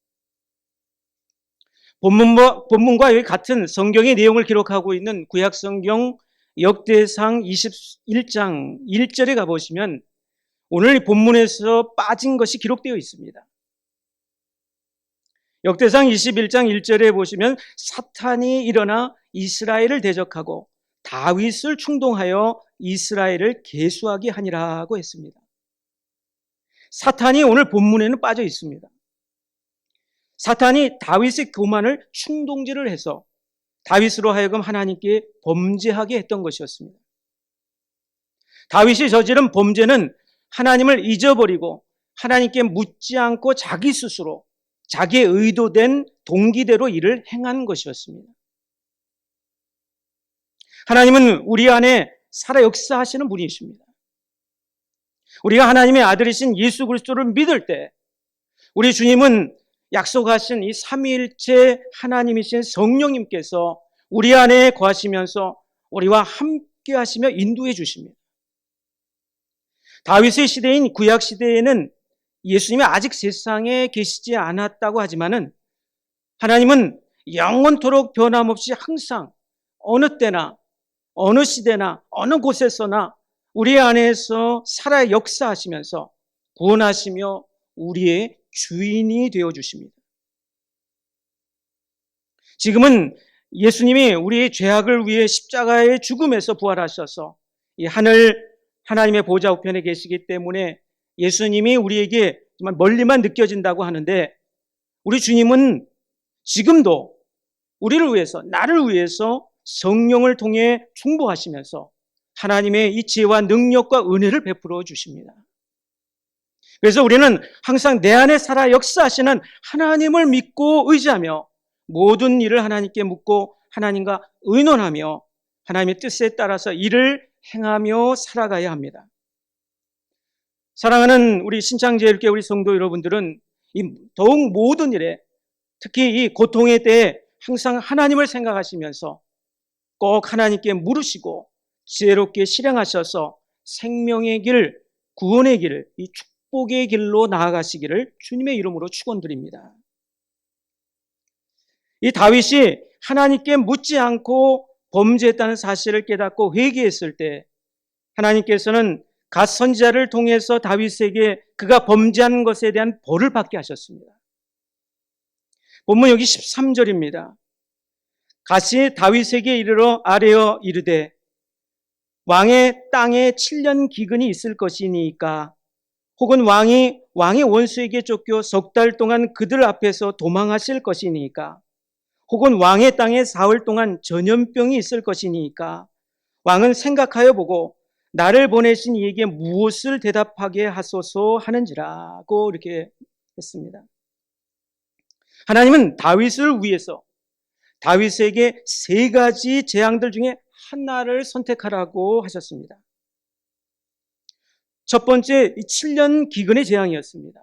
Speaker 1: 본문과 같은 성경의 내용을 기록하고 있는 구약성경 역대상 21장 1절에 가보시면 오늘 본문에서 빠진 것이 기록되어 있습니다. 역대상 21장 1절에 보시면 사탄이 일어나 이스라엘을 대적하고 다윗을 충동하여 이스라엘을 계수하게 하니라고 했습니다. 사탄이 오늘 본문에는 빠져 있습니다. 사탄이 다윗의 교만을 충동질을 해서 다윗으로 하여금 하나님께 범죄하게 했던 것이었습니다. 다윗이 저지른 범죄는 하나님을 잊어버리고 하나님께 묻지 않고 자기 스스로 자기의 의도된 동기대로 일을 행한 것이었습니다. 하나님은 우리 안에 살아 역사하시는 분이십니다. 우리가 하나님의 아들이신 예수 그리스도를 믿을 때 우리 주님은 약속하신 이 삼위일체 하나님이신 성령님께서 우리 안에 거하시면서 우리와 함께 하시며 인도해 주십니다. 다윗의 시대인 구약 시대에는 예수님이 아직 세상에 계시지 않았다고 하지만은 하나님은 영원토록 변함없이 항상 어느 때나 어느 시대나 어느 곳에서나 우리 안에서 살아 역사하시면서 구원하시며 우리의 주인이 되어 주십니다. 지금은 예수님이 우리의 죄악을 위해 십자가의 죽음에서 부활하셔서 이 하나님의 보좌 우편에 계시기 때문에 예수님이 우리에게 정말 멀리만 느껴진다고 하는데 우리 주님은 지금도 우리를 위해서, 나를 위해서 성령을 통해 충보하시면서 하나님의 이 지혜와 능력과 은혜를 베풀어 주십니다. 그래서 우리는 항상 내 안에 살아 역사하시는 하나님을 믿고 의지하며 모든 일을 하나님께 묻고 하나님과 의논하며 하나님의 뜻에 따라서 일을 행하며 살아가야 합니다. 사랑하는 우리 신창제일교회 우리 성도 여러분들은 더욱 모든 일에 특히 이 고통의 때에 항상 하나님을 생각하시면서 꼭 하나님께 물으시고 지혜롭게 실행하셔서 생명의 길, 구원의 길, 이 축복의 길로 나아가시기를 주님의 이름으로 축원드립니다. 이 다윗이 하나님께 묻지 않고 범죄했다는 사실을 깨닫고 회개했을 때 하나님께서는 갓 선지자를 통해서 다윗에게 그가 범죄한 것에 대한 벌을 받게 하셨습니다. 본문 여기 13절입니다. 갓이 다윗에게 이르러 아뢰어 이르되 왕의 땅에 7년 기근이 있을 것이니까 혹은 왕의 원수에게 쫓겨 석 달 동안 그들 앞에서 도망하실 것이니까 혹은 왕의 땅에 사흘 동안 전염병이 있을 것이니까 왕은 생각하여 보고 나를 보내신 이에게 무엇을 대답하게 하소서 하는지라고 이렇게 했습니다. 하나님은 다윗을 위해서 다윗에게 세 가지 재앙들 중에 하나를 선택하라고 하셨습니다. 첫 번째 7년 기근의 재앙이었습니다.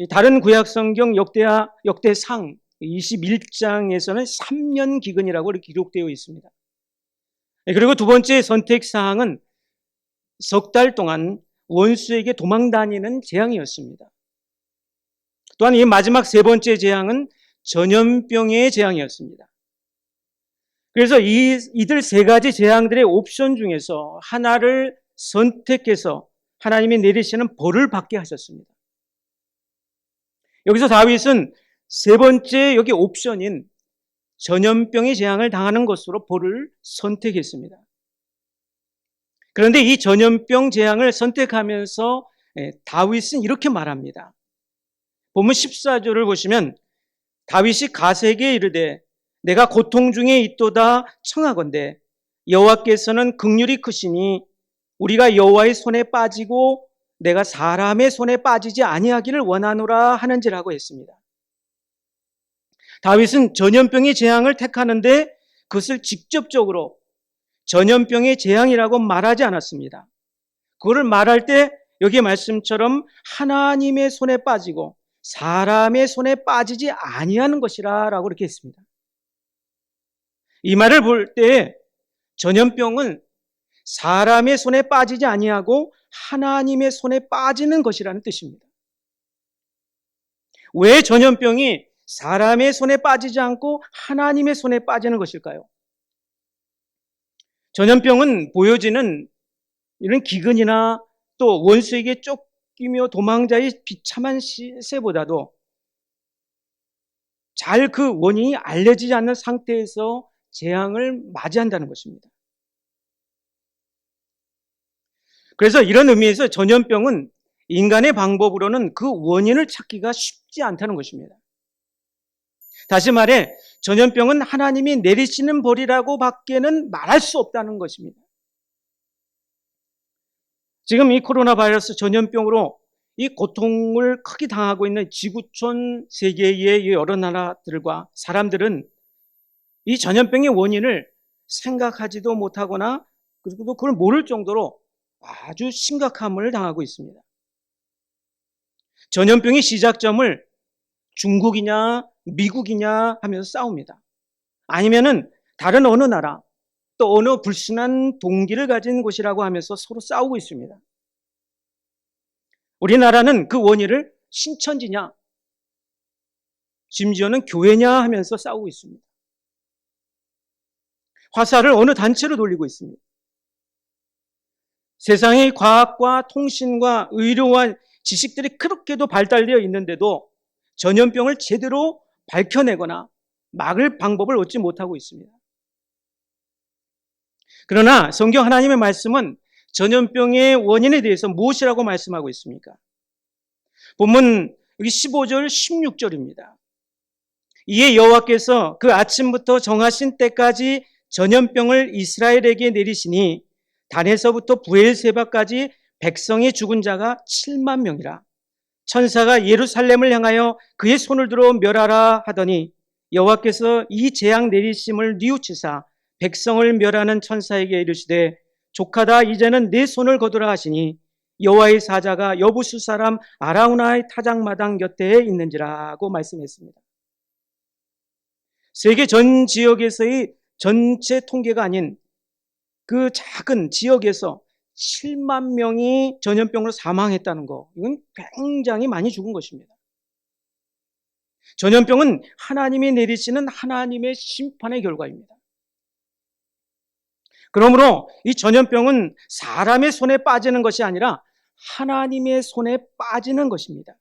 Speaker 1: 다른 구약 성경 역대상 21장에서는 3년 기근이라고 이렇게 기록되어 있습니다. 그리고 두 번째 선택사항은 석 달 동안 원수에게 도망다니는 재앙이었습니다. 또한 이 마지막 세 번째 재앙은 전염병의 재앙이었습니다. 그래서 이들 세 가지 재앙들의 옵션 중에서 하나를 선택해서 하나님이 내리시는 벌을 받게 하셨습니다. 여기서 다윗은 세 번째 여기 옵션인 전염병의 재앙을 당하는 것으로 벌을 선택했습니다. 그런데 이 전염병 재앙을 선택하면서 다윗은 이렇게 말합니다. 본문 14절을 보시면 다윗이 갓에게 이르되 내가 고통 중에 있도다 청하건대 여호와께서는 긍휼이 크시니 우리가 여호와의 손에 빠지고 내가 사람의 손에 빠지지 아니하기를 원하노라 하는지라고 했습니다. 다윗은 전염병의 재앙을 택하는데 그것을 직접적으로 전염병의 재앙이라고 말하지 않았습니다. 그거를 말할 때 여기 말씀처럼 하나님의 손에 빠지고 사람의 손에 빠지지 아니하는 것이라고 이렇게 했습니다. 이 말을 볼 때 전염병은 사람의 손에 빠지지 아니하고 하나님의 손에 빠지는 것이라는 뜻입니다. 왜 전염병이 사람의 손에 빠지지 않고 하나님의 손에 빠지는 것일까요? 전염병은 보여지는 이런 기근이나 또 원수에게 쫓기며 도망자의 비참한 시세보다도 잘 그 원인이 알려지지 않는 상태에서 재앙을 맞이한다는 것입니다. 그래서 이런 의미에서 전염병은 인간의 방법으로는 그 원인을 찾기가 쉽지 않다는 것입니다. 다시 말해 전염병은 하나님이 내리시는 벌이라고 밖에는 말할 수 없다는 것입니다. 지금 이 코로나 바이러스 전염병으로 이 고통을 크게 당하고 있는 지구촌 세계의 여러 나라들과 사람들은 이 전염병의 원인을 생각하지도 못하거나 그리고 또 그걸 모를 정도로 아주 심각함을 당하고 있습니다. 전염병의 시작점을 중국이냐 미국이냐 하면서 싸웁니다. 아니면은 다른 어느 나라 또 어느 불순한 동기를 가진 곳이라고 하면서 서로 싸우고 있습니다. 우리나라는 그 원인을 신천지냐 심지어는 교회냐 하면서 싸우고 있습니다. 화살을 어느 단체로 돌리고 있습니다. 세상의 과학과 통신과 의료와 지식들이 그렇게도 발달되어 있는데도 전염병을 제대로 밝혀내거나 막을 방법을 얻지 못하고 있습니다. 그러나 성경 하나님의 말씀은 전염병의 원인에 대해서 무엇이라고 말씀하고 있습니까? 본문 여기 15절 16절입니다. 이에 여호와께서 그 아침부터 정하신 때까지 전염병을 이스라엘에게 내리시니 단에서부터 부엘세바까지 백성이 죽은 자가 7만 명이라. 천사가 예루살렘을 향하여 그의 손을 들어 멸하라 하더니 여호와께서 이 재앙 내리심을 뉘우치사 백성을 멸하는 천사에게 이르시되 족하다 이제는 내 손을 거두라 하시니 여호와의 사자가 여부수 사람 아라우나의 타작마당 곁에 있는지라고 말씀했습니다. 세계 전 지역에서의 전체 통계가 아닌 그 작은 지역에서 7만 명이 전염병으로 사망했다는 거, 이건 굉장히 많이 죽은 것입니다. 전염병은 하나님이 내리시는 하나님의 심판의 결과입니다. 그러므로 이 전염병은 사람의 손에 빠지는 것이 아니라 하나님의 손에 빠지는 것입니다.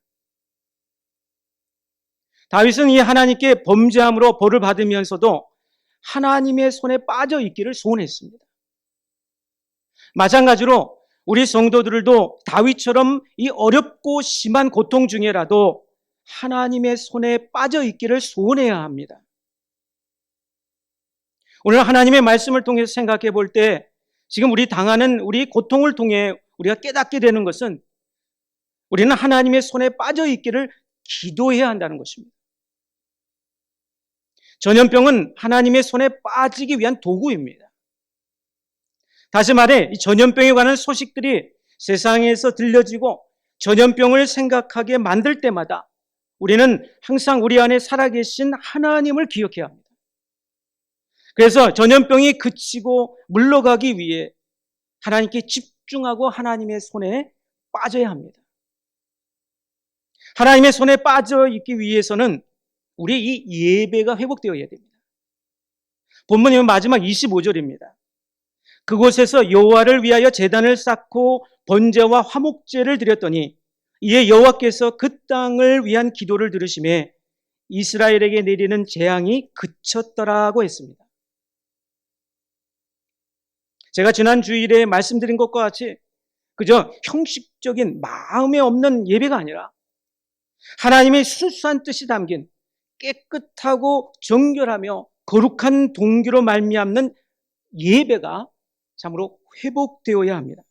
Speaker 1: 다윗은 이 하나님께 범죄함으로 벌을 받으면서도 하나님의 손에 빠져 있기를 소원했습니다. 마찬가지로 우리 성도들도 다윗처럼 이 어렵고 심한 고통 중에라도 하나님의 손에 빠져 있기를 소원해야 합니다. 오늘 하나님의 말씀을 통해서 생각해 볼 때 지금 우리 당하는 우리 고통을 통해 우리가 깨닫게 되는 것은 우리는 하나님의 손에 빠져 있기를 기도해야 한다는 것입니다. 전염병은 하나님의 손에 빠지기 위한 도구입니다. 다시 말해 이 전염병에 관한 소식들이 세상에서 들려지고 전염병을 생각하게 만들 때마다 우리는 항상 우리 안에 살아계신 하나님을 기억해야 합니다. 그래서 전염병이 그치고 물러가기 위해 하나님께 집중하고 하나님의 손에 빠져야 합니다. 하나님의 손에 빠져 있기 위해서는 우리의 이 예배가 회복되어야 됩니다. 본문의 마지막 25절입니다. 그곳에서 여호와를 위하여 제단을 쌓고 번제와 화목제를 드렸더니 이에 여호와께서 그 땅을 위한 기도를 들으시매 이스라엘에게 내리는 재앙이 그쳤더라고 했습니다. 제가 지난 주일에 말씀드린 것과 같이 그저 형식적인 마음에 없는 예배가 아니라 하나님의 순수한 뜻이 담긴 깨끗하고 정결하며 거룩한 동기로 말미암는 예배가 참으로 회복되어야 합니다.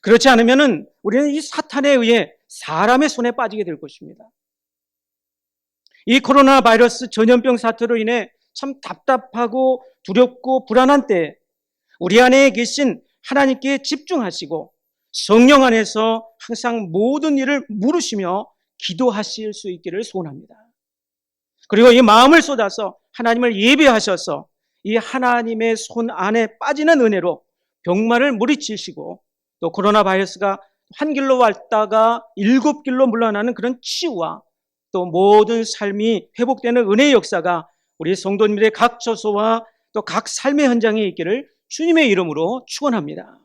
Speaker 1: 그렇지 않으면 우리는 이 사탄에 의해 사람의 손에 빠지게 될 것입니다. 이 코로나 바이러스 전염병 사태로 인해 참 답답하고 두렵고 불안한 때 우리 안에 계신 하나님께 집중하시고 성령 안에서 항상 모든 일을 물으시며 기도하실 수 있기를 소원합니다. 그리고 이 마음을 쏟아서 하나님을 예배하셔서 이 하나님의 손 안에 빠지는 은혜로 병마를 물리치시고 또 코로나 바이러스가 한 길로 왔다가 7길로 물러나는 그런 치유와 또 모든 삶이 회복되는 은혜의 역사가 우리 성도님들의 각 처소와 또 각 삶의 현장에 있기를 주님의 이름으로 축원합니다.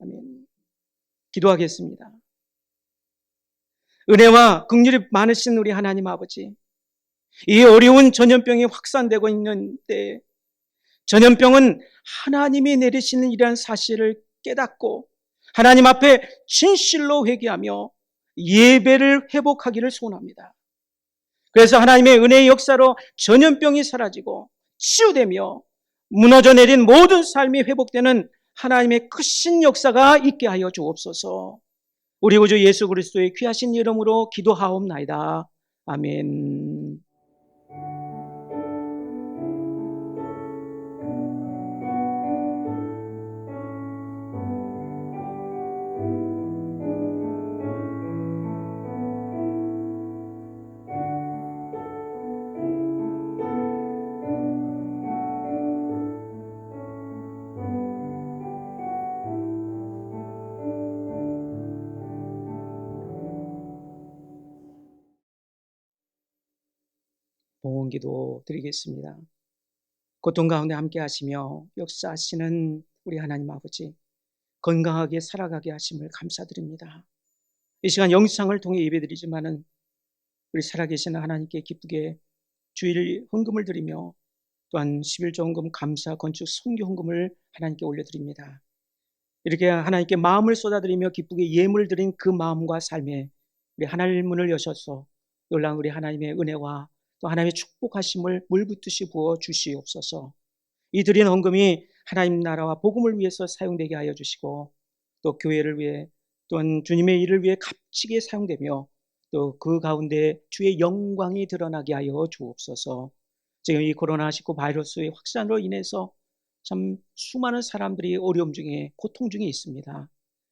Speaker 1: 아멘. 기도하겠습니다. 은혜와 긍휼이 많으신 우리 하나님 아버지, 이 어려운 전염병이 확산되고 있는 때 전염병은 하나님이 내리시는 이라는 사실을 깨닫고 하나님 앞에 진실로 회개하며 예배를 회복하기를 소원합니다. 그래서 하나님의 은혜의 역사로 전염병이 사라지고 치유되며 무너져 내린 모든 삶이 회복되는 하나님의 크신 역사가 있게 하여 주옵소서. 우리 구주 예수 그리스도의 귀하신 이름으로 기도하옵나이다. 아멘. 봉헌기도 드리겠습니다. 고통 가운데 함께 하시며 역사하시는 우리 하나님 아버지, 건강하게 살아가게 하심을 감사드립니다. 이 시간 영상을 통해 예배드리지만은 우리 살아계시는 하나님께 기쁘게 주일 헌금을 드리며 또한 11조 헌금 감사 건축 선교 헌금을 하나님께 올려드립니다. 이렇게 하나님께 마음을 쏟아드리며 기쁘게 예물을 드린 그 마음과 삶에 우리 하나님 문을 여셔서 놀라운 우리 하나님의 은혜와 또 하나님의 축복하심을 물붓듯이 부어 주시옵소서. 이 드린 헌금이 하나님 나라와 복음을 위해서 사용되게 하여 주시고 또 교회를 위해 또한 주님의 일을 위해 값지게 사용되며 또 그 가운데 주의 영광이 드러나게 하여 주옵소서. 지금 이 코로나19 바이러스의 확산으로 인해서 참 수많은 사람들이 어려움 중에 고통 중에 있습니다.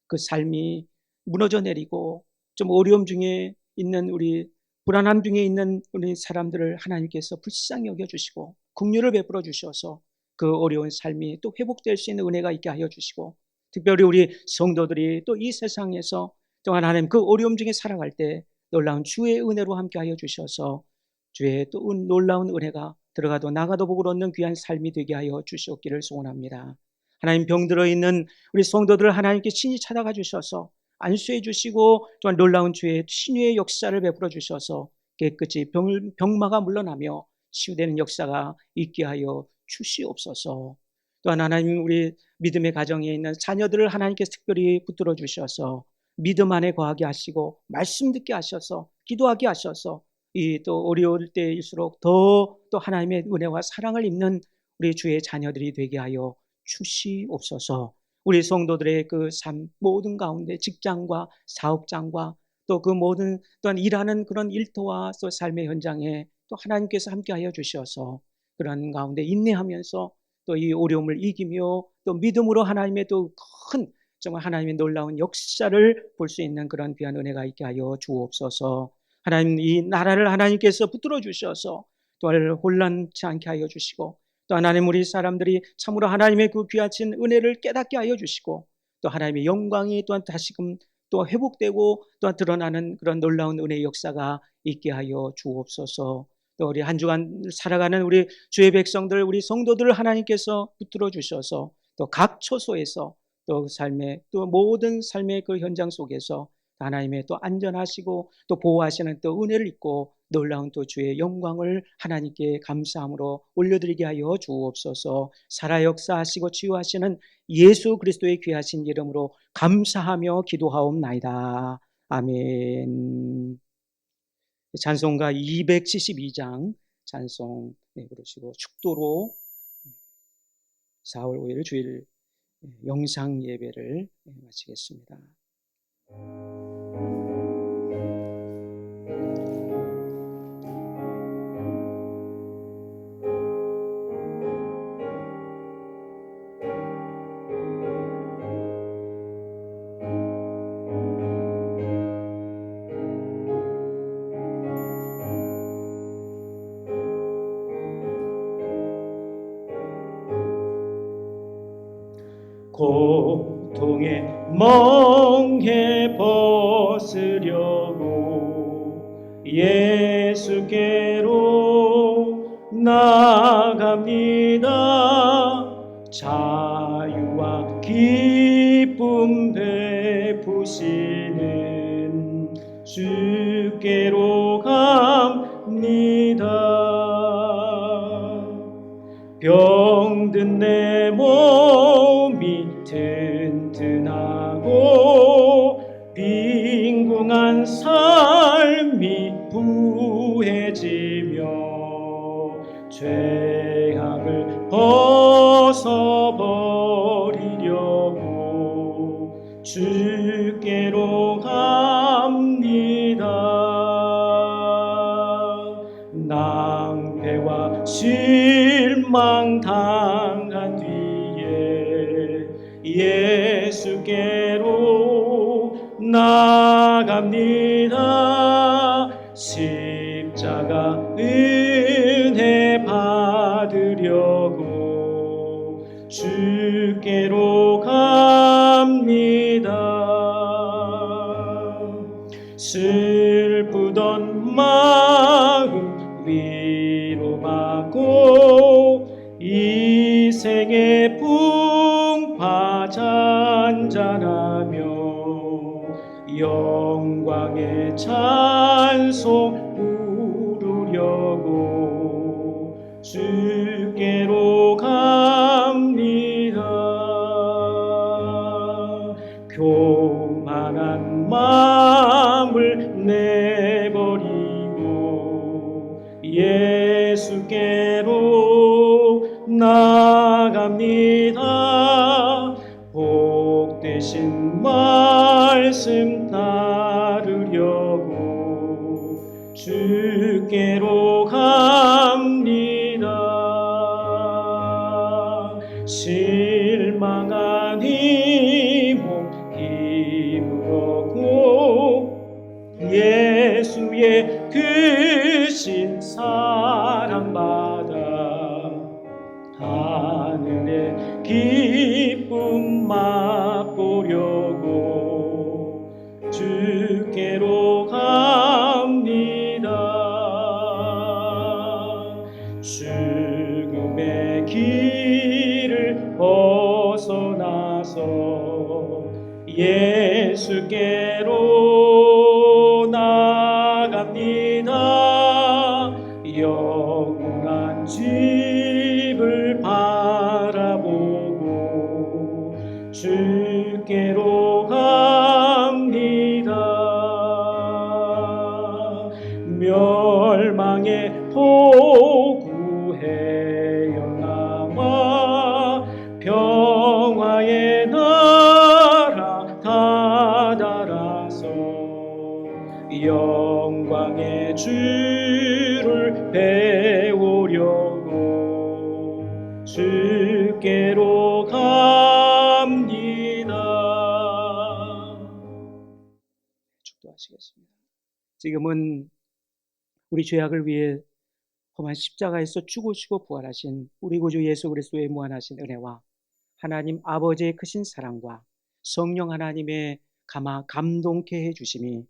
Speaker 1: 그 삶이 무너져 내리고 좀 어려움 중에 있는 우리 불안함 중에 있는 우리 사람들을 하나님께서 불쌍히 여겨주시고 긍휼을 베풀어 주셔서 그 어려운 삶이 또 회복될 수 있는 은혜가 있게 하여 주시고 특별히 우리 성도들이 또 이 세상에서 또한 하나님 그 어려움 중에 살아갈 때 놀라운 주의 은혜로 함께 하여 주셔서 주의 또 놀라운 은혜가 들어가도 나가도 복을 얻는 귀한 삶이 되게 하여 주시옵기를 소원합니다. 하나님 병들어 있는 우리 성도들을 하나님께 친히 찾아가 주셔서 안수해 주시고 또한 놀라운 주의 신유의 역사를 베풀어 주셔서 깨끗이 병마가 물러나며 치유되는 역사가 있게 하여 주시옵소서. 또한 하나님 우리 믿음의 가정에 있는 자녀들을 하나님께서 특별히 붙들어 주셔서 믿음 안에 거하게 하시고 말씀 듣게 하셔서 기도하게 하셔서 이 또 어려울 때일수록 더 또 하나님의 은혜와 사랑을 입는 우리 주의 자녀들이 되게 하여 주시옵소서. 우리 성도들의 그 삶 모든 가운데 직장과 사업장과 또 그 모든 또한 일하는 그런 일터와 또 삶의 현장에 또 하나님께서 함께하여 주셔서 그런 가운데 인내하면서 또 이 어려움을 이기며 또 믿음으로 하나님의 또 큰 정말 하나님의 놀라운 역사를 볼 수 있는 그런 귀한 은혜가 있게 하여 주옵소서. 하나님 이 나라를 하나님께서 붙들어 주셔서 또 혼란치 않게 하여 주시고 또 하나님 우리 사람들이 참으로 하나님의 그 귀하신 은혜를 깨닫게 하여 주시고 또 하나님의 영광이 또한 다시금 또 회복되고 또 드러나는 그런 놀라운 은혜의 역사가 있게 하여 주옵소서. 또 우리 한 주간 살아가는 우리 주의 백성들 우리 성도들을 하나님께서 붙들어 주셔서 또 각 처소에서 또 삶의 또 모든 삶의 그 현장 속에서 하나님의 또 안전하시고 또 보호하시는 또 은혜를 입고 놀라운 또 주의 영광을 하나님께 감사함으로 올려드리게 하여 주옵소서. 살아 역사하시고 치유하시는 예수 그리스도의 귀하신 이름으로 감사하며 기도하옵나이다. 아멘. 찬송가 272장 찬송 부르시고 축도로 4월 5일 주일 영상 예배를 마치겠습니다. 고통의 멍에 벗으려고 예수께로 나갑니다. 자유와 기쁨 베푸시는 주께로 갑니다. 병든 내 몸이 튼튼하고 빈궁한 삶이 부해지며 죄악을 벗어버리려고 주께 주께로 갑니다. 낭패와 실망 당한 뒤에 예수께로 나갑니다. 십자가 은혜 받으려고 주께로 갑니다. 슬프던 마음 위로받고 이 생의 풍파 잔잔하며 영광의 찬송 부르려고 주께로 갑니다. 교만한 마음을 내버리고 예수께로 나갑니다. 복되신 말씀 따르려고 주께로 갑니다. 실망한 이몸 힘으로고 예수의 크신 사랑받아 하늘의 기쁨 맛보려고 주께로 갑니다. 죽음의 길을 벗어나서 예수께로 나갑니다. 영원한 집을 바라보고 주께로 갑니다. 멸망의 포구 헤어나와 평화의 나라 다다라서 영광의 주를 배우려고 주께로 갑니다. 축도하시겠습니다. 지금은 우리 죄악을 위해 험한 십자가에서 죽으시고 부활하신 우리 구주 예수 그리스도의 무한하신 은혜와 하나님 아버지의 크신 사랑과 성령 하나님의 감동케 해주심이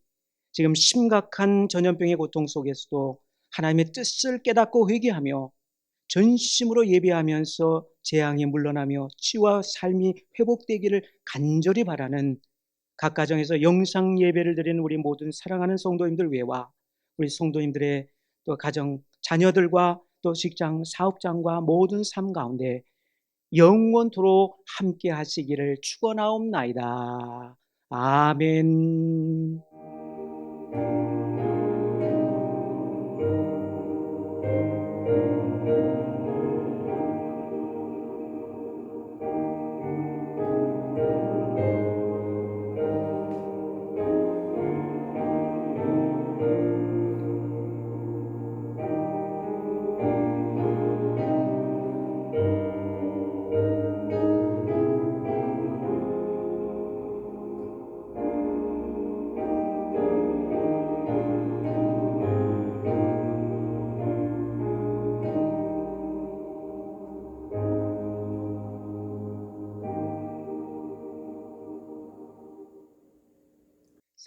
Speaker 1: 지금 심각한 전염병의 고통 속에서도 하나님의 뜻을 깨닫고 회개하며 전심으로 예배하면서 재앙이 물러나며 치유와 삶이 회복되기를 간절히 바라는 각 가정에서 영상 예배를 드리는 우리 모든 사랑하는 성도님들 외와 우리 성도님들의 또 가정 자녀들과 또 직장 사업장과 모든 삶 가운데 영원토록 함께 하시기를 축원하옵나이다. 아멘.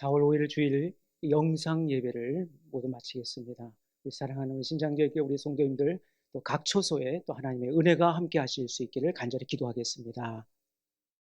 Speaker 1: 4월 5일 주일 영상 예배를 모두 마치겠습니다. 우리 사랑하는 우리 신장제일교회 우리 성도님들 또 각 처소에 또 하나님의 은혜가 함께 하실 수 있기를 간절히 기도하겠습니다.